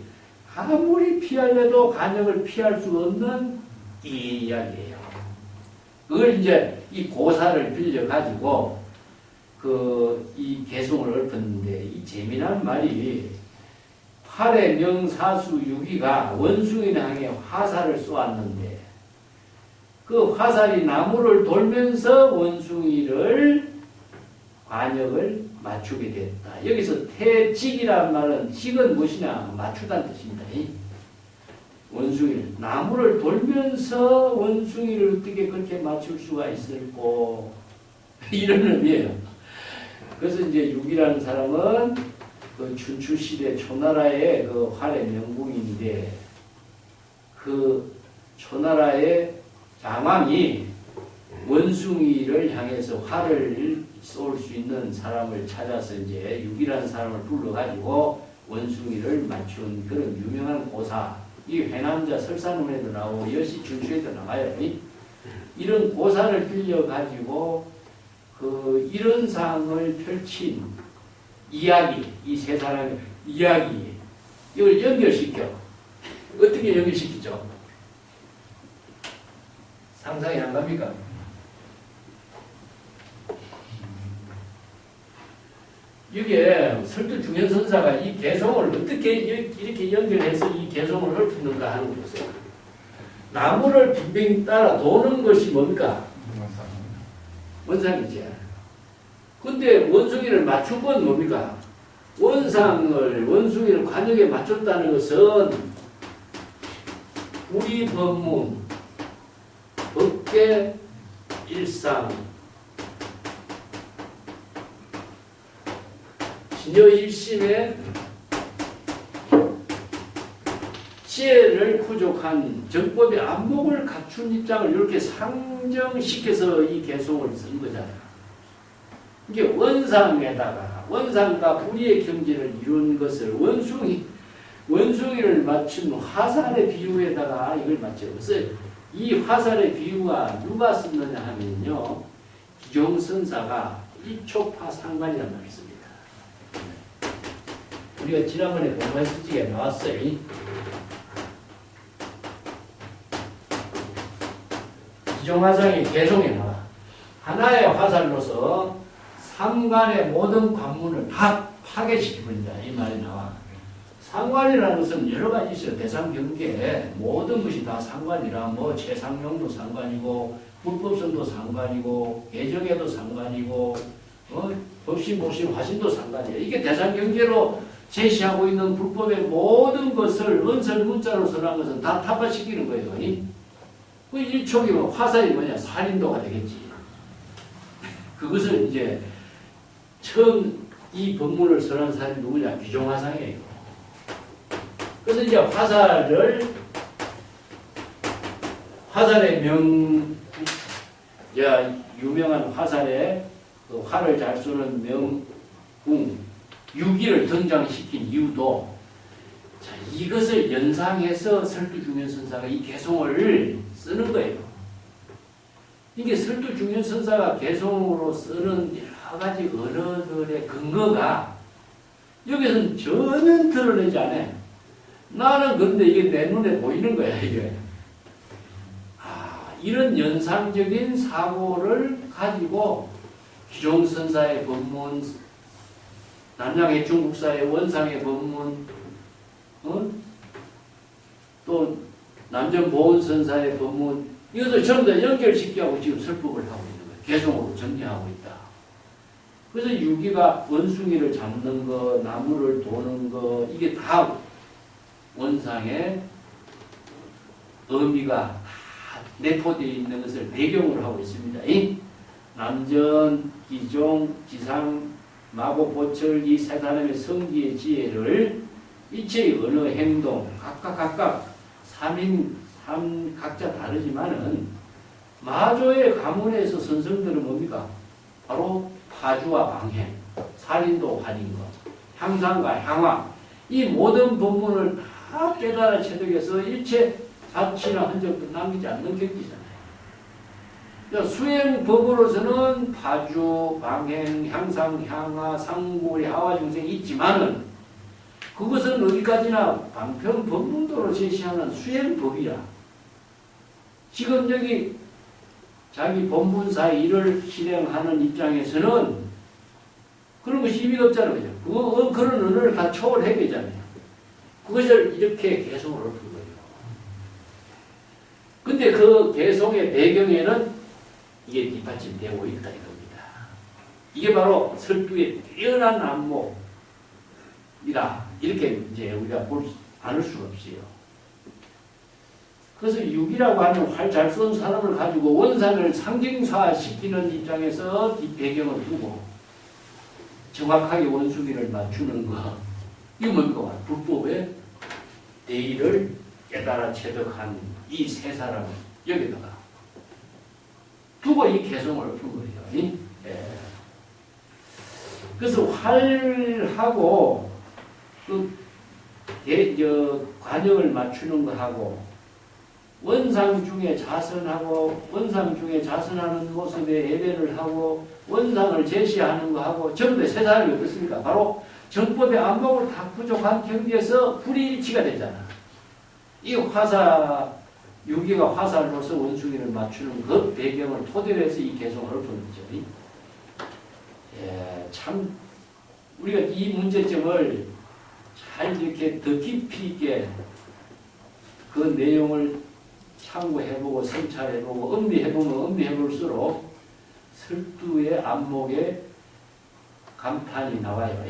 아무리 피하려도 관역을 피할 수 없는 이 이야기예요. 그걸 이제 이 고사를 빌려 가지고 이 개성을 읊었는데 이 재미난 말이 활의 명사수 유기가 원숭이를 향해 화살을 쏘았는데 그 화살이 나무를 돌면서 원숭이를 관역을 맞추게 됐다. 여기서 태직이라는 말은 직은 무엇이냐? 맞추다는 뜻입니다. 원숭이를 나무를 돌면서 원숭이를 어떻게 그렇게 맞출 수가 있을꼬? 이런 의미예요. 그래서 이제 육이라는 사람은 그 춘추시대 초나라의 그 활의 명궁인데 그 초나라의 장왕이 원숭이를 향해서 활을 쏠 수 있는 사람을 찾아서 이제 육이라는 사람을 불러가지고 원숭이를 맞춘 그런 유명한 고사. 이 회남자 설산문에도 나오고 여시 춘추에도 나와요. 이런 고사를 빌려가지고 그 이런 상을 펼친 이야기, 이 세 사람의 이야기, 이걸 연결시켜. 어떻게 연결시키죠? 상상이 안 갑니까? 이게 설두중현선사가 이 개성을 어떻게 이렇게 연결해서 이 개성을 읊는가 하는 거 보세요. 나무를 빙빙 따라 도는 것이 뭡니까? 원상이지. 근데 원숭이를 맞춘 건 뭡니까? 원숭이를 관역에 맞췄다는 것은 우리 법문, 법계 일상, 진여 일심의 지혜를 부족한 정법의 안목을 갖춘 입장을 이렇게 상정시켜서 이 개성을 쓴 거잖아요. 이게 원상에다가 원상과 불의의 경지를 이룬 것을 원숭이를 맞춘 화살의 비유에다가 이걸 맞춰. 그래서 이 화살의 비유가 누가 썼느냐 하면요, 기종선사가 이초파 상관이라는 말을 씁니다. 우리가 지난번에 공부했을 적에 나왔어요. 기종화상이 개성에 나와. 하나의 화살로서 삼관의 모든 관문을 다 파괴시켜버린다. 이 말이 나와. 상관이라는 것은 여러 가지 있어요. 대상경계에 모든 것이 다 상관이라, 뭐 최상용도 상관이고, 불법성도 상관이고, 개정에도 상관이고, 법신, 복신, 화신도 상관이에요. 이게 대상경계로 제시하고 있는 불법의 모든 것을 은설 문자로 선한 것은 다 타파시키는 거예요. 그 일촉이면 화살이 뭐냐? 살인도가 되겠지. 그것을 이제 처음 이 법문을 선한 사람이 누구냐? 기종화상이에요. 그래서 이제 화살의 유명한 화살의 그 활을 잘 쏘는 명궁, 유기를 등장시킨 이유도, 자, 이것을 연상해서 설두중현선사가 이 개성을 쓰는 거예요. 이게 설두중현선사가 개성으로 쓰는 여러 가지 언어들의 근거가 여기서는 전혀 드러내지 않아요. 나는 그런데 이게 내 눈에 보이는 거야, 이게. 이런 연상적인 사고를 가지고 기종선사의 법문, 남양해충국사의 원상의 법문, 또 남전보은선사의 법문, 이것을 전부 다 연결시키고 지금 설법을 하고 있는 거예요. 개성으로 정리하고 있다. 그래서 유기가 원숭이를 잡는 거, 나무를 도는 거, 이게 다 원상의 의미가 다 내포되어 있는 것을 배경으로 하고 있습니다. 남전, 기종, 지상, 마고, 보철 이 세 사람의 성기의 지혜를 일체의 어느 행동 각각 각자 다르지만은 마조의 가문에서 선생들은 뭡니까? 바로 파주와 방행, 살인도 환인 것, 향상과 향화 이 모든 법문을 다 깨달아 체득해서 일체 자취나 흔적도 남기지 않는 경지잖아요. 그러니까 수행법으로서는 파주, 방행, 향상, 향화, 상고리, 하와 중생이 있지만은 그것은 어디까지나 방편 법문도로 제시하는 수행법이야. 지금 여기 자기 본분사 일을 실행하는 입장에서는 그런 것이 의미가 없잖아요. 그런 언어를 다 초월해야 되잖아요. 그것을 이렇게 개성을 엎은 거예요. 근데 그 개성의 배경에는 이게 뒷받침되고 있다 이겁니다. 이게 바로 설두의 뛰어난 안목이다. 이렇게 이제 우리가 않을 수가 없어요. 그래서 육이라고 하는 활 잘 쏜 사람을 가지고 원산을 상징화시키는 입장에서 뒷배경을 두고 정확하게 원숭이를 맞추는 거. 이거 뭡니까? 불법의 대의를 깨달아 체득한 이 세 사람을 여기다가 두고 이 개성을 엎은 거예요. 예. 그래서 활하고 관역을 맞추는 거하고 원상 중에 자선하고 원상 중에 자선하는 모습에 예배를 하고 원상을 제시하는 거하고 전부 세 사람이 어떻습니까? 바로 정법의 안목을 다 부족한 경지에서 불이일치가 되잖아. 이 화사 유기가 화살로서 원숭이를 맞추는 그 배경을 토대로 해서 이 개성을 엎은 거죠. 예, 참 우리가 이 문제점을 잘 이렇게 더 깊이 있게 그 내용을 참고해보고 성찰해보고 음미해보면 음미해볼수록 설두의 안목에 감탄이 나와요.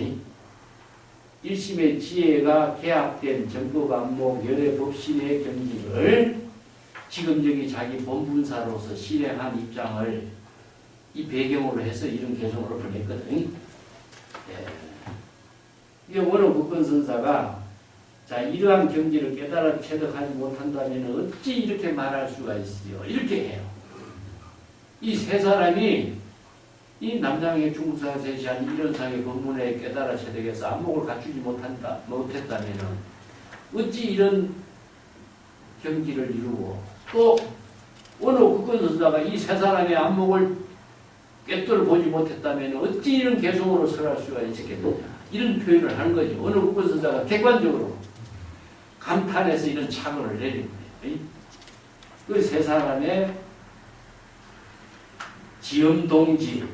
일심의 지혜가 개합된 정법 안목 열의 법신의 경지를 지금 여기 자기 본분사로서 실행한 입장을 이 배경으로 해서 이런 개성을 엎어냈거든. 예. 이게 원호 국건선사가 자 이러한 경지를 깨달아 체득하지 못한다면 어찌 이렇게 말할 수가 있어요? 이렇게 해요. 이 세 사람이 이 남장의 중사 제시한 이런 상의 법문에 깨달아 체득해서 안목을 갖추지 못했다면 어찌 이런 경지를 이루고 또 원호 국건선사가 이 세 사람의 안목을 깨뜨려 보지 못했다면 어찌 이런 개성으로 설할 수가 있겠느냐 이런 표현을 하는 거죠. 원호 국건선사가 객관적으로 감탄해서 이런 착언을 내린 거예요. 그 세 사람의 지엄동지,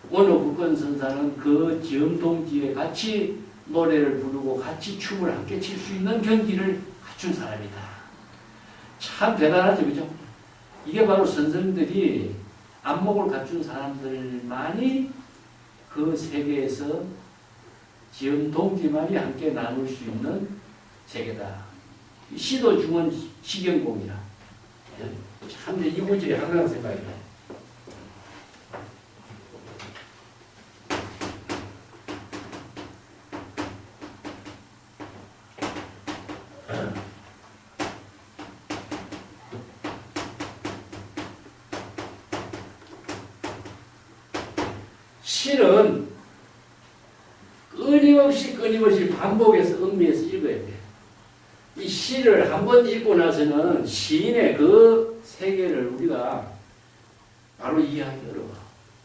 원호 국건선사는 그 지엄동지에 같이 노래를 부르고 같이 춤을 함께 칠 수 있는 경지를 갖춘 사람이다. 참 대단하죠, 그죠? 이게 바로 선생들이 안목을 갖춘 사람들만이 그 세계에서 지엄동지만이 함께 나눌 수 있는 세계다. 시도 중원 시경공이라. 참 이 문제에 항상 생각이 나요. 시는 끊임없이 반복해서 음미해서 읽어야 돼. 이 시를 한번 읽고 나서는 시인의 그 세계를 우리가 바로 이해하기 어려워.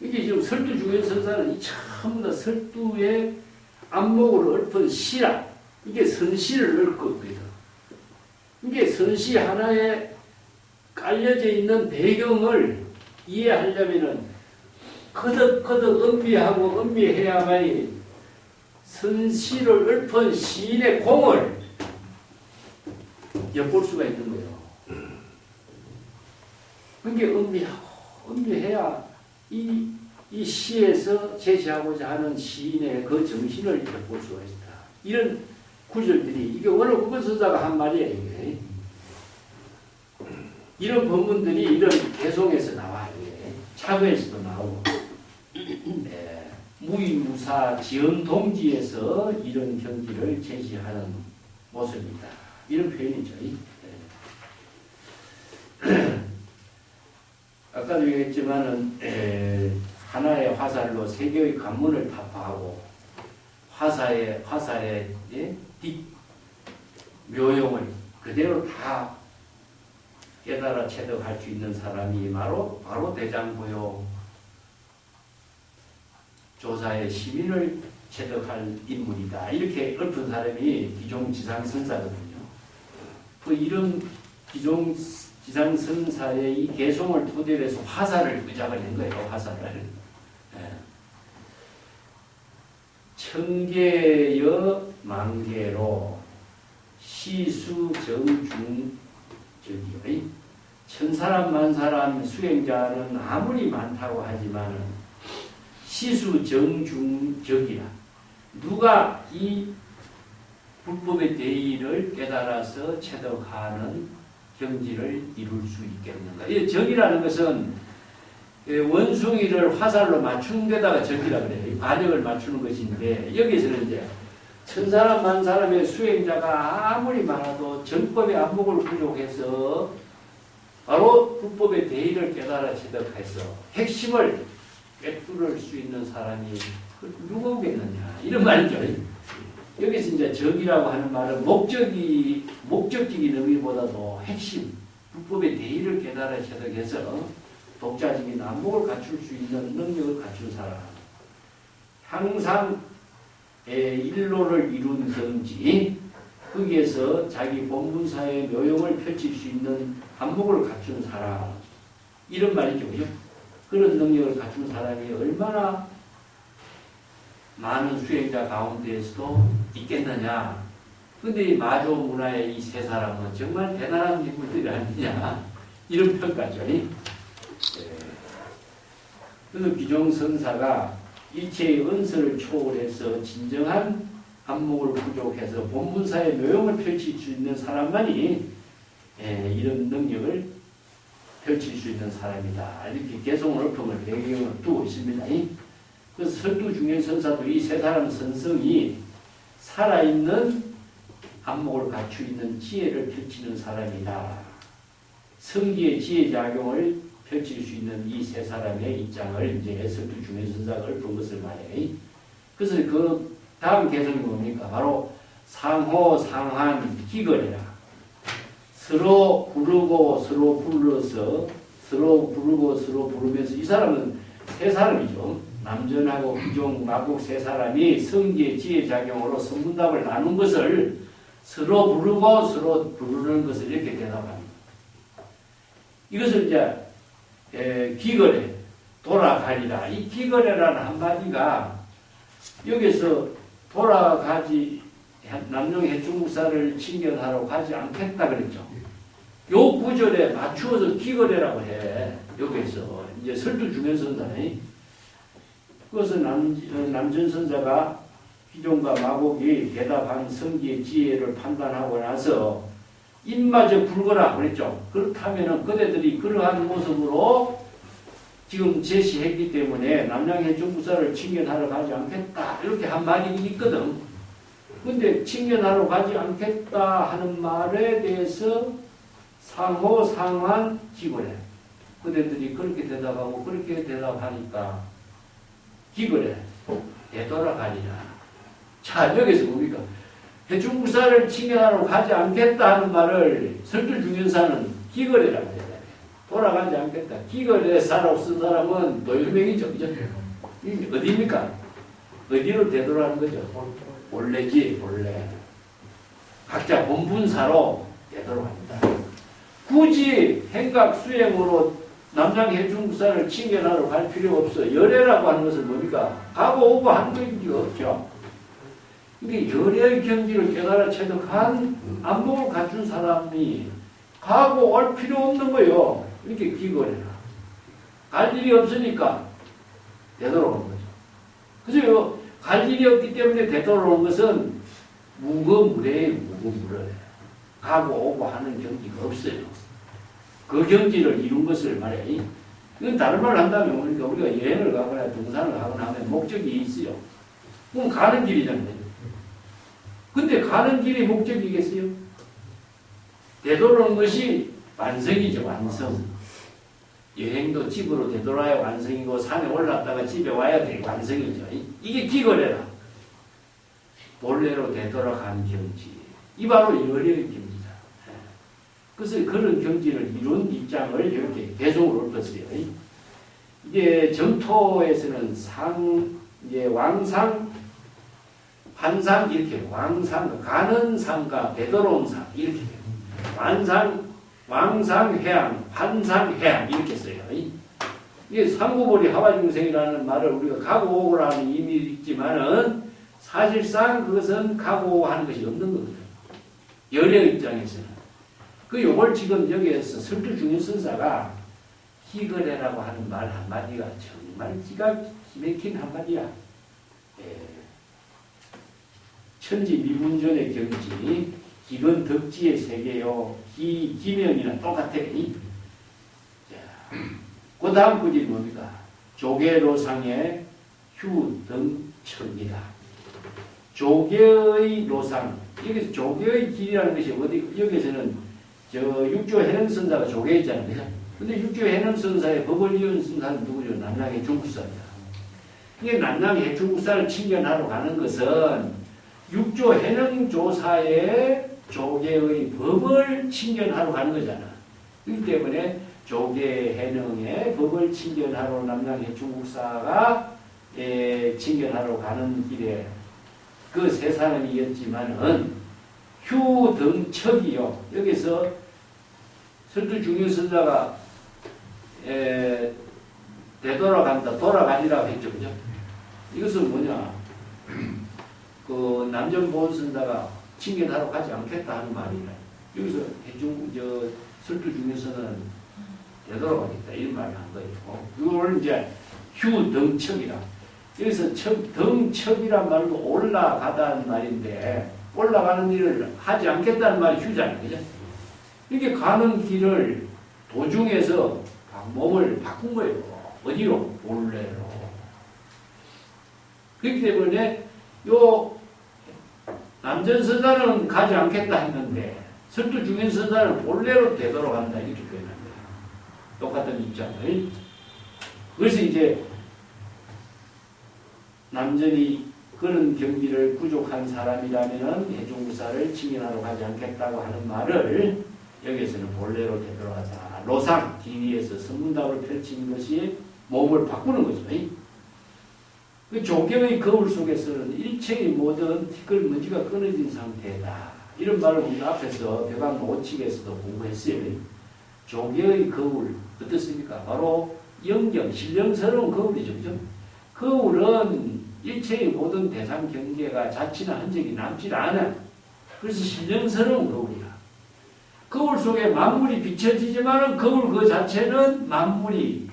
이게 지금 설두 중현선사는 전부 다 설두의 안목으로 읊은 시라. 이게 선시를 읊고 있거든. 이게 선시 하나에 깔려져 있는 배경을 이해하려면은 거듭거듭 음미하고 음미해야만이 선시를 읊은 시인의 공을 엿볼 수가 있는 거예요. 그게 음미해야 이 시에서 제시하고자 하는 시인의 그 정신을 엿볼 수가 있다. 이런 구절들이 이게 원래 국어선사가 한 말이에요. 이게. 이런 본문들이 이런 개성에서 나와요. 이게. 차거에서도 나오고 무위무사 지형동지에서 이런 경지를 제시하는 모습입니다. 이런 표현이죠. 아까도 얘기했지만은 하나의 화살로 세 개의 관문을 타파하고 화살의 묘용을 그대로 다 깨달아 체득할 수 있는 사람이 바로 대장부요 조사의 시민을 체득할 인물이다. 이렇게 읊은 사람이 기종지상선사거든요. 그 이런 기종지상선사의 이 개송을 토대로 해서 화살을 의작을 한 거예요. 화살을. 천계여 만계로 시수정중적이요. 천사람 만사람 수행자는 아무리 많다고 하지만은 시수정중적이라 누가 이 불법의 대의를 깨달아서 체득하는 경지를 이룰 수 있겠는가. 이 정이라는 것은 원숭이를 화살로 맞추는 데다가 적이라 그래요. 반역을 맞추는 것인데 여기서는 이제 천사람 만사람의 수행자가 아무리 많아도 정법의 안목을 부족해서 바로 불법의 대의를 깨달아 체득해서 핵심을 꿰뚫을 수 있는 사람이 누구겠느냐 이런 말이죠. 여기서 이제 적이라고 하는 말은 목적적인 의미보다도 핵심 불법의 대의를 깨달아 체득해서 독자적인 안목을 갖출 수 있는 능력을 갖춘 사람, 항상 일로를 이룬 경지, 거기에서 자기 본분사의 묘용을 펼칠 수 있는 안목을 갖춘 사람, 이런 말이죠. 그죠? 그런 능력을 갖춘 사람이 얼마나 많은 수행자 가운데에서도 있겠느냐. 근데 이 마조 문화의 이 세 사람은 정말 대단한 인물들이 아니냐. 이런 평가죠. 그래서 기종선사가 일체의 은서를 초월해서 진정한 안목을 부족해서 본문사의 묘용을 펼칠 수 있는 사람만이 이런 능력을 펼칠 수 있는 사람이다. 이렇게 개성을 읊음을 배경을 두고 있습니다. 그래서 설두중현선사도 이 세 사람 선성이 살아있는 안목을 갖추 있는 지혜를 펼치는 사람이다. 성기의 지혜작용을 펼칠 수 있는 이 세 사람의 입장을 이제 설두중현선사가 읊은 것을 말해. 그래서 그 다음 개성이 뭡니까? 바로 상호, 상한, 기거래라. 서로 부르고 서로 불러서 서로 부르고 서로 부르면서 이 사람은 세 사람이죠. 남전하고 기종, 마국 세 사람이 성기의 지혜작용으로 선문답을 나눈 것을 서로 부르고 서로 부르는 것을 이렇게 대답합니다. 이것을 이제 기거래, 돌아가리라. 이 기거래라는 한마디가 여기서 돌아가지 남용 해충국사를 칭견하러 가지 않겠다 그랬죠. 요 구절에 맞추어서 기거래라고 해. 여기서 이제 설두중현선사네. 그것은 남전선사가 기종과 마곡이 대답한 성기의 지혜를 판단하고 나서 입마저 불거라 그랬죠. 그렇다면은 그대들이 그러한 모습으로 지금 제시했기 때문에 남양해충국사를 칭견하러 가지 않겠다 이렇게 한 말이 있거든. 근데 칭견하러 가지 않겠다 하는 말에 대해서 상호 상환 기거래. 그대들이 그렇게 대답하고 그렇게 대답하니까 기거래. 되돌아가리라. 자, 여기서 뭡니까? 해충국사를 칭견하러 가지 않겠다 하는 말을 설두중현사는 기거래라고 해요. 돌아가지 않겠다. 기거래 사라고 쓴 사람은 노일명이죠. 그죠? 어디입니까? 어디로 되돌아가는 거죠? 본래지, 본래. 각자 본분사로 되돌아갑니다. 굳이 행각 수행으로 남양해충국사를 칭견하러 갈 필요 없어. 열애라고 하는 것은 뭡니까? 가고 오고 하는 것이 없죠. 이게 열애의 경지를 깨달아 체득한 안목을 갖춘 사람이 가고 올 필요 없는 거예요. 이렇게 기거래라. 갈 일이 없으니까 되돌아오는 거죠. 그래서 갈 일이 없기 때문에 되돌아오는 것은 무거무래에 무거무래. 가고 오고 하는 경지가 없어요. 그 경지를 이룬 것을 말해. 이건 다른 말로 한다면 우리가 여행을 가거나 등산을 하거나 하면 목적이 있어요. 그럼 가는 길이잖아요. 근데 가는 길이 목적이겠어요? 되돌아오는 것이 완성이죠, 완성. 여행도 집으로 되돌아야 완성이고 산에 올랐다가 집에 와야 돼 완성이죠. 이게 기거래라. 본래로 되돌아가는 경지. 이 바로 열의 경지다. 그래서 그런 경지를 이룬 입장을 이렇게 개성을 읊었어요. 이게 정토에서는 이제 왕상, 환상 이렇게 왕상, 가는 상과 되돌아온 상 이렇게 돼요. 왕상 해양, 환상 해양 이렇게 써요. 이게 상구보리 하와중생이라는 말을 우리가 가고오고라는 의미도 있지만은 사실상 그것은 가고하는 것이 없는 거거든요. 열의 입장에서는. 요걸 지금 여기에서 설두중일선사가 희거래라고 하는 말 한마디가 정말 기가 막힌 한마디야. 천지미분전의 경지, 기근 덕지의 세계요, 기면이랑 똑같아. 그 다음 구절이 뭡니까? 조계로상의 휴등척이다. 조계의 로상, 여기서 조계의 길이라는 것이 여기서는 육조 해능선사가 조계 있잖아요. 근데 육조 해능선사의 법을 이은 선사는 누구죠? 남양의 중국사입니다. 이게 남양의 중국사를 친견하러 가는 것은 육조 해능조사의 조계의 법을 친견하러 가는 거잖아. 그렇기 때문에 조계 해능의 법을 친견하러 남양의 중국사가 친견하러 가는 길에 그 세 사람이었지만은 휴등척이요. 여기서 설두중일선사가 되돌아간다, 돌아가니라고 했죠, 그죠? 이것은 뭐냐? 그 남전보원선사가 친견하러 가지 않겠다 하는 말이라. 여기서 설두중일선은 되돌아가겠다 이런 말을 한 거예요. 그걸 이제 휴등척이라. 여기서 등척이란 말도 올라가다는 말인데 올라가는 일을 하지 않겠다는 말이 휴잖아요. 그죠? 이렇게 가는 길을 도중에서 몸을 바꾼 거예요. 어디로? 본래로. 그렇기 때문에 요 남전선사는 가지 않겠다 했는데 설두중일선사는 본래로 되돌아간다 이렇게 표현한 거예요. 똑같은 입장을. 그래서 이제 남전이 그런 경기를 부족한 사람이라면 해중구사를 칭인하러 가지 않겠다고 하는 말을 여기에서는 본래로 되돌아가자. 로상, 길이에서 선문답을 펼치는 것이 몸을 바꾸는 거죠. 그 조경의 거울 속에서는 일체의 모든 티끌 먼지가 끊어진 상태다. 이런 말을 우리가 앞에서 대강 5칙에서도 공부했어요. 조경의 거울 어떻습니까? 바로 영경, 신령스러운 거울이죠. 그죠? 거울은 일체의 모든 대상 경계가 자취나 흔적이 남질 않아. 그래서 신령스러운 거울이야. 거울 속에 만물이 비춰지지만 거울 그 자체는 만물이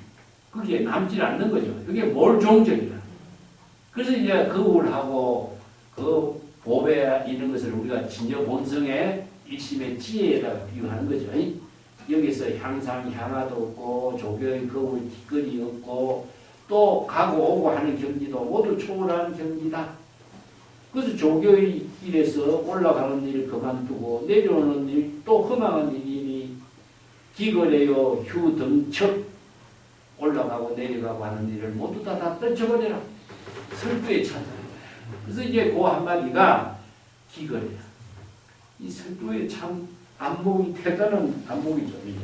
그게 남질 않는 거죠. 그게 몰종적이야. 그래서 이제 거울하고 그 보배 있는 것을 우리가 진여 본성의 일심의 지혜에다가 비유하는 거죠. 여기서 향상 향화도 없고 조경의 거울 티끌이 없고 또 가고 오고 하는 경지도 모두 초월한 경지다. 그래서 조교의 길에서 올라가는 일을 그만두고 내려오는 일, 또 허망한 일이니 기거래요 휴등척 올라가고 내려가고 하는 일을 모두 다 떨쳐버려라. 설두에 찾아라. 그래서 이제 그 한마디가 기거래야. 이 설두에 참 안목이 대단한 안목이죠. 이게.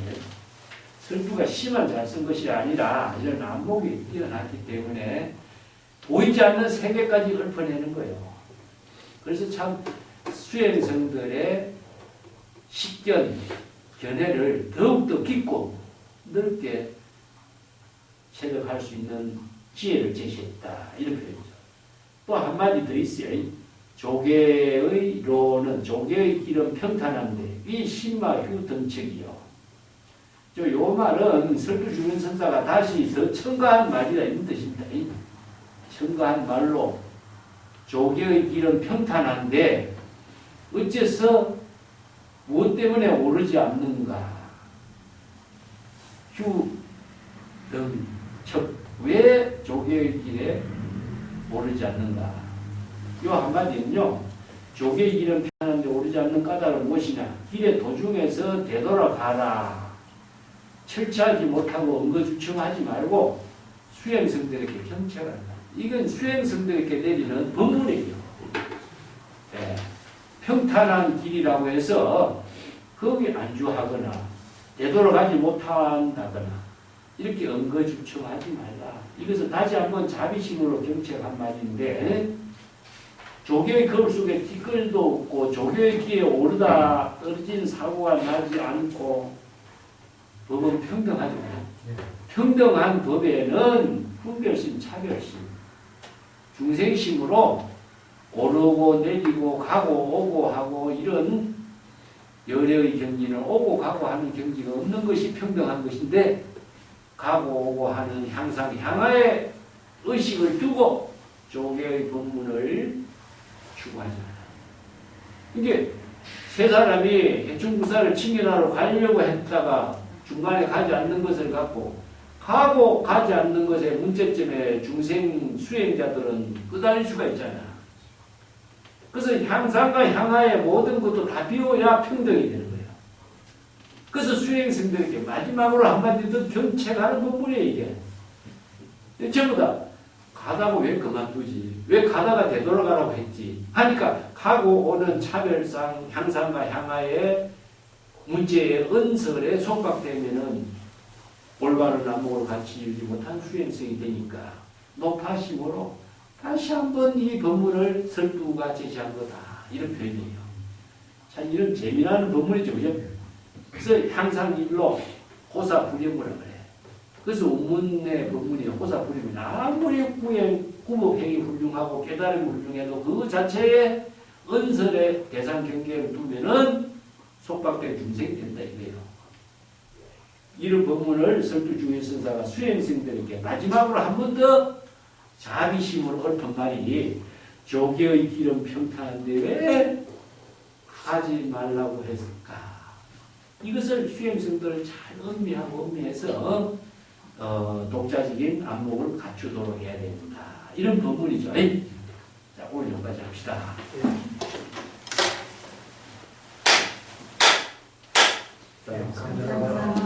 설두가 시만 잘 쓴 것이 아니라 이런 안목이 뛰어났기 때문에 보이지 않는 세계까지 읊어내는 거예요. 그래서 참 수행성들의 식견, 견해를 더욱더 깊고 넓게 체득할 수 있는 지혜를 제시했다. 이런 표현이죠. 또 한마디 더 있어요. 조계의 로는 조계의 길은 평탄한데 이 신마 휴등척이요. 요 말은 설두중일선사가 다시 더 첨가한 말이라 이런 뜻입니다. 첨가한 말로 조계의 길은 평탄한데 어째서 무엇 때문에 오르지 않는가? 등, 즉, 왜 조개의 길에 오르지 않는가? 이 한마디는요, 조개의 길은 편한데 오르지 않는 까닭은 무엇이냐? 길의 도중에서 되돌아가라. 철저하지 못하고 응거주춤하지 말고 수행성들에게 경책한다. 이건 수행성들에게 내리는 법문이에요. 네. 평탄한 길이라고 해서 거기 안주하거나 되돌아가지 못한다거나 이렇게 응거주춤하지 말라. 이것은 다시 한번 자비심으로 경책한 말인데 조개의 거울 속에 티끌도 없고 조개의 길에 오르다 떨어진 사고가 나지 않고 법은 평등하죠. 평등한 법에는 분별심, 차별심, 중생심으로 오르고 내리고 가고 오고 하고 이런 열의 경지는 오고 가고 하는 경지가 없는 것이 평등한 것인데 가고 오고 하는 향상, 향하의 의식을 두고 조개의 법문을 추구하잖아요. 이게 세 사람이 해충부사를 칭견하러 가려고 했다가 중간에 가지 않는 것을 갖고 가고 가지 않는 것의 문제점에 중생 수행자들은 끄달릴 수가 있잖아. 그래서 향상과 향하의 모든 것도 다 비워야 평등이 되는 거예요. 그래서 수행생들에게 마지막으로 한마디 더 경책하는 부분이에요, 이게. 전부 다 가다가 왜 그만두지? 왜 가다가 되돌아가라고 했지? 하니까 가고 오는 차별상 향상과 향하의 문제의 은설에 속박되면은 올바른 안목을 같이 이루지 못한 수행성이 되니까 높아심으로 다시 한번 이 법문을 설두가 제시한 거다. 이런 표현이에요. 참 이런 재미나는 법문이죠. 그죠? 그래서 향상일로 호사불영이라고 그래. 그래서 운문의 법문이 호사불영이 아무리 구법행이 훌륭하고 깨달음이 훌륭해도 그 자체의 은설의 대상 경계를 두면은 속박된 중생이 된다 이거예요. 이런 법문을 설두중의 선사가 수행생들에게 마지막으로 한 번 더 자비심으로 읊은 말이 조개의 길은 평탄한데 왜 가지 말라고 했을까? 이것을 수행생들을 잘 음미해서 독자적인 안목을 갖추도록 해야 됩니다. 이런 법문이죠. 자, 오늘 여기까지 합시다. 감사합니다.